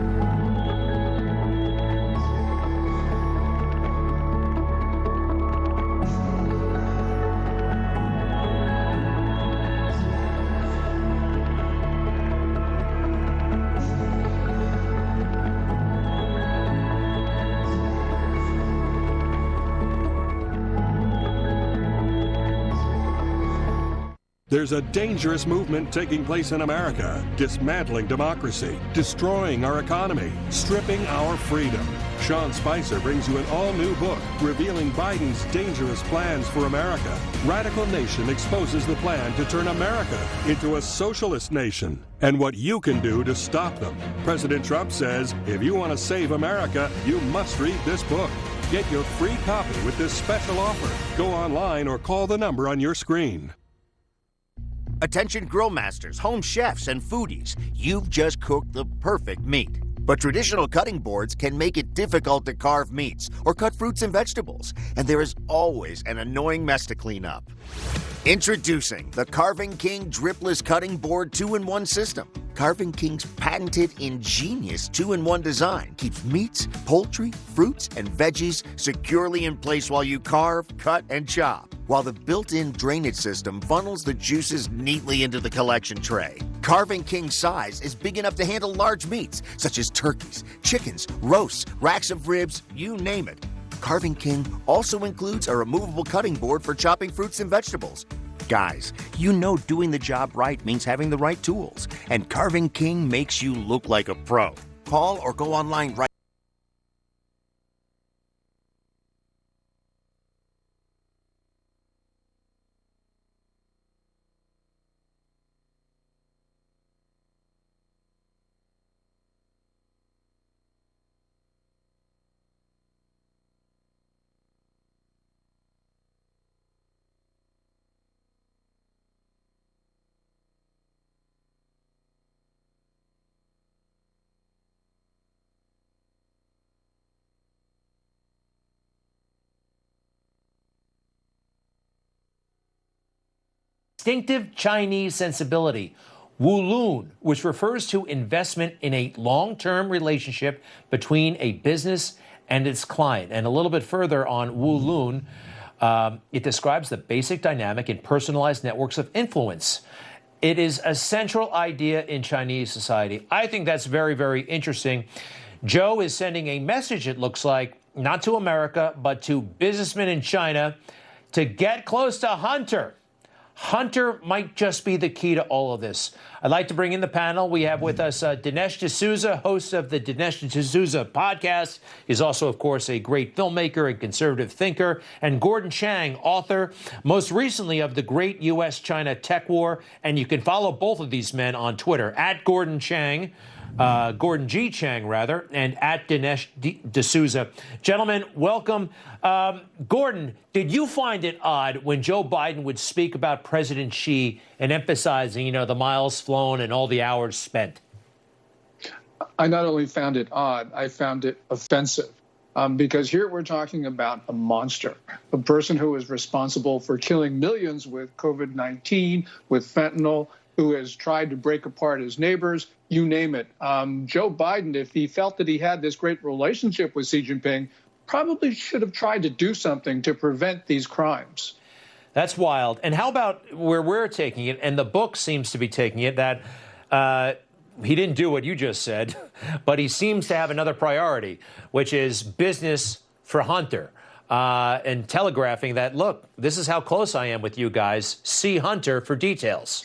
There's a dangerous movement taking place in America, dismantling democracy, destroying our economy, stripping our freedom. Sean Spicer brings you an all-new book revealing Biden's dangerous plans for America. Radical Nation exposes the plan to turn America into a socialist nation and what you can do to stop them. President Trump says, if you want to save America, you must read this book. Get your free copy with this special offer. Go online or call the number on your screen. Attention grill masters, home chefs, and foodies. You've just cooked the perfect meat. But traditional cutting boards can make it difficult to carve meats or cut fruits and vegetables. And there is always an annoying mess to clean up. Introducing the Carving King dripless cutting board 2-in-1 system. Carving King's patented, ingenious 2-in-1 design keeps meats, poultry, fruits, and veggies securely in place while you carve, cut, and chop, while the built-in drainage system funnels the juices neatly into the collection tray. Carving King's size is big enough to handle large meats, such as turkeys, chickens, roasts, racks of ribs, you name it. Carving King also includes a removable cutting board for chopping fruits and vegetables. Guys, you know doing the job right means having the right tools, and Carving King makes you look like a pro. Call or go online right. Distinctive Chinese sensibility, Wulun, which refers to investment in a long-term relationship between a business and its client. And a little bit further on Wulun, it describes the basic dynamic in personalized networks of influence. It is a central idea in Chinese society. I think that's very, very interesting. Joe is sending a message, it looks like, not to America, but to businessmen in China to get close to Hunter. Hunter might just be the key to all of this. I'd like to bring in the panel. We have with us Dinesh D'Souza, host of the Dinesh D'Souza podcast. He's also, of course, a great filmmaker and conservative thinker. And Gordon Chang, author, most recently of The Great U.S.-China Tech War. And you can follow both of these men on Twitter, at Gordon Chang, Gordon G. Chang, rather, and at Dinesh D'Souza. Gentlemen, welcome. Gordon, did you find it odd when Joe Biden would speak about President Xi and emphasizing, you know, the miles flown and all the hours spent? I not only found it odd, I found it offensive. Because here we're talking about a monster, a person who is responsible for killing millions with COVID-19, with fentanyl, who has tried to break apart his neighbors, you name it. Joe Biden, if he felt that he had this great relationship with Xi Jinping, probably should have tried to do something to prevent these crimes. That's wild. And how about where we're taking it, and the book seems to be taking it, that he didn't do what you just said, but he seems to have another priority, which is business for Hunter. And telegraphing that, look, this is how close I am with you guys. See Hunter for details.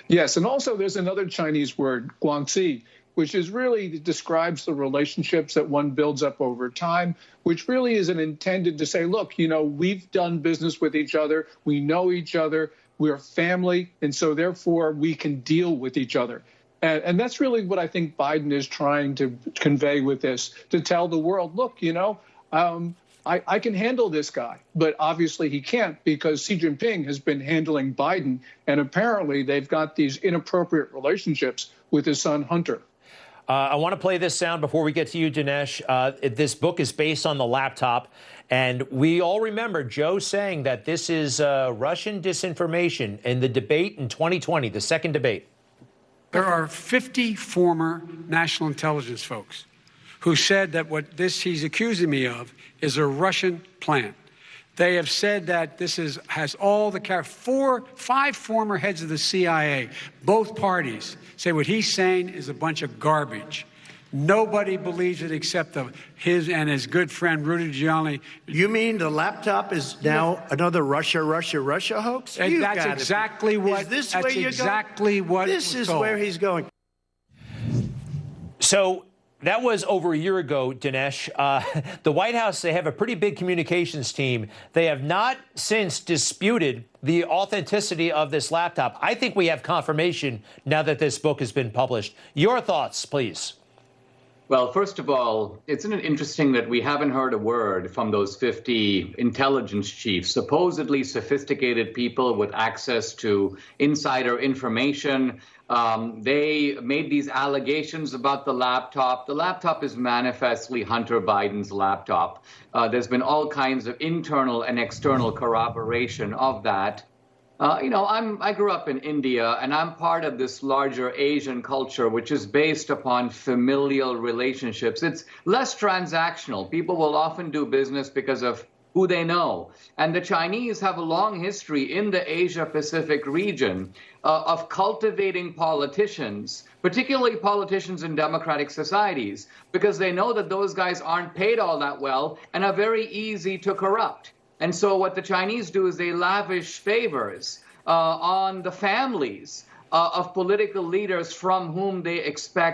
Yes, and also there's another Chinese word, guangxi, which is really describes the relationships that one builds up over time, which really isn't intended to say, look, you know, we've done business with each other, we know each other, we're family, and so therefore we can deal with each other. And that's really what I think Biden is trying to convey with this, to tell the world, look, you know, I can handle this guy, but obviously he can't because Xi Jinping has been handling Biden, and apparently they've got these inappropriate relationships with his son, Hunter. I want to play this sound before we get to you, Dinesh. This book is based on the laptop, and we all remember Joe saying that this is Russian disinformation in the debate in 2020, the second debate. There are 50 former national intelligence folks who said that what he's accusing me of is a Russian plan. They have said that this has all the 5 former heads of the CIA, both parties, say what he's saying is a bunch of garbage. Nobody believes it except his and his good friend Rudy Giuliani. You mean the laptop is now another Russia hoax? And that's exactly what. Is this that's where you're exactly going? what. This is told. where he's going. So that was over a year ago, Dinesh. The White House, they have a pretty big communications team. They have not since disputed the authenticity of this laptop. I think we have confirmation now that this book has been published. Your thoughts, please. Well, first of all, isn't it interesting that we haven't heard a word from those 50 intelligence chiefs, supposedly sophisticated people with access to insider information? They made these allegations about the laptop. The laptop is manifestly Hunter Biden's laptop. There's been all kinds of internal and external corroboration of that. You know, I grew up in India, and I'm part of this larger Asian culture, which is based upon familial relationships. It's less transactional. People will often do business because of who they know. And the Chinese have a long history in the Asia-Pacific region of cultivating politicians, particularly politicians in democratic societies, because they know that those guys aren't paid all that well and are very easy to corrupt. And so what the Chinese do is they lavish favors on the families of political leaders from whom they expect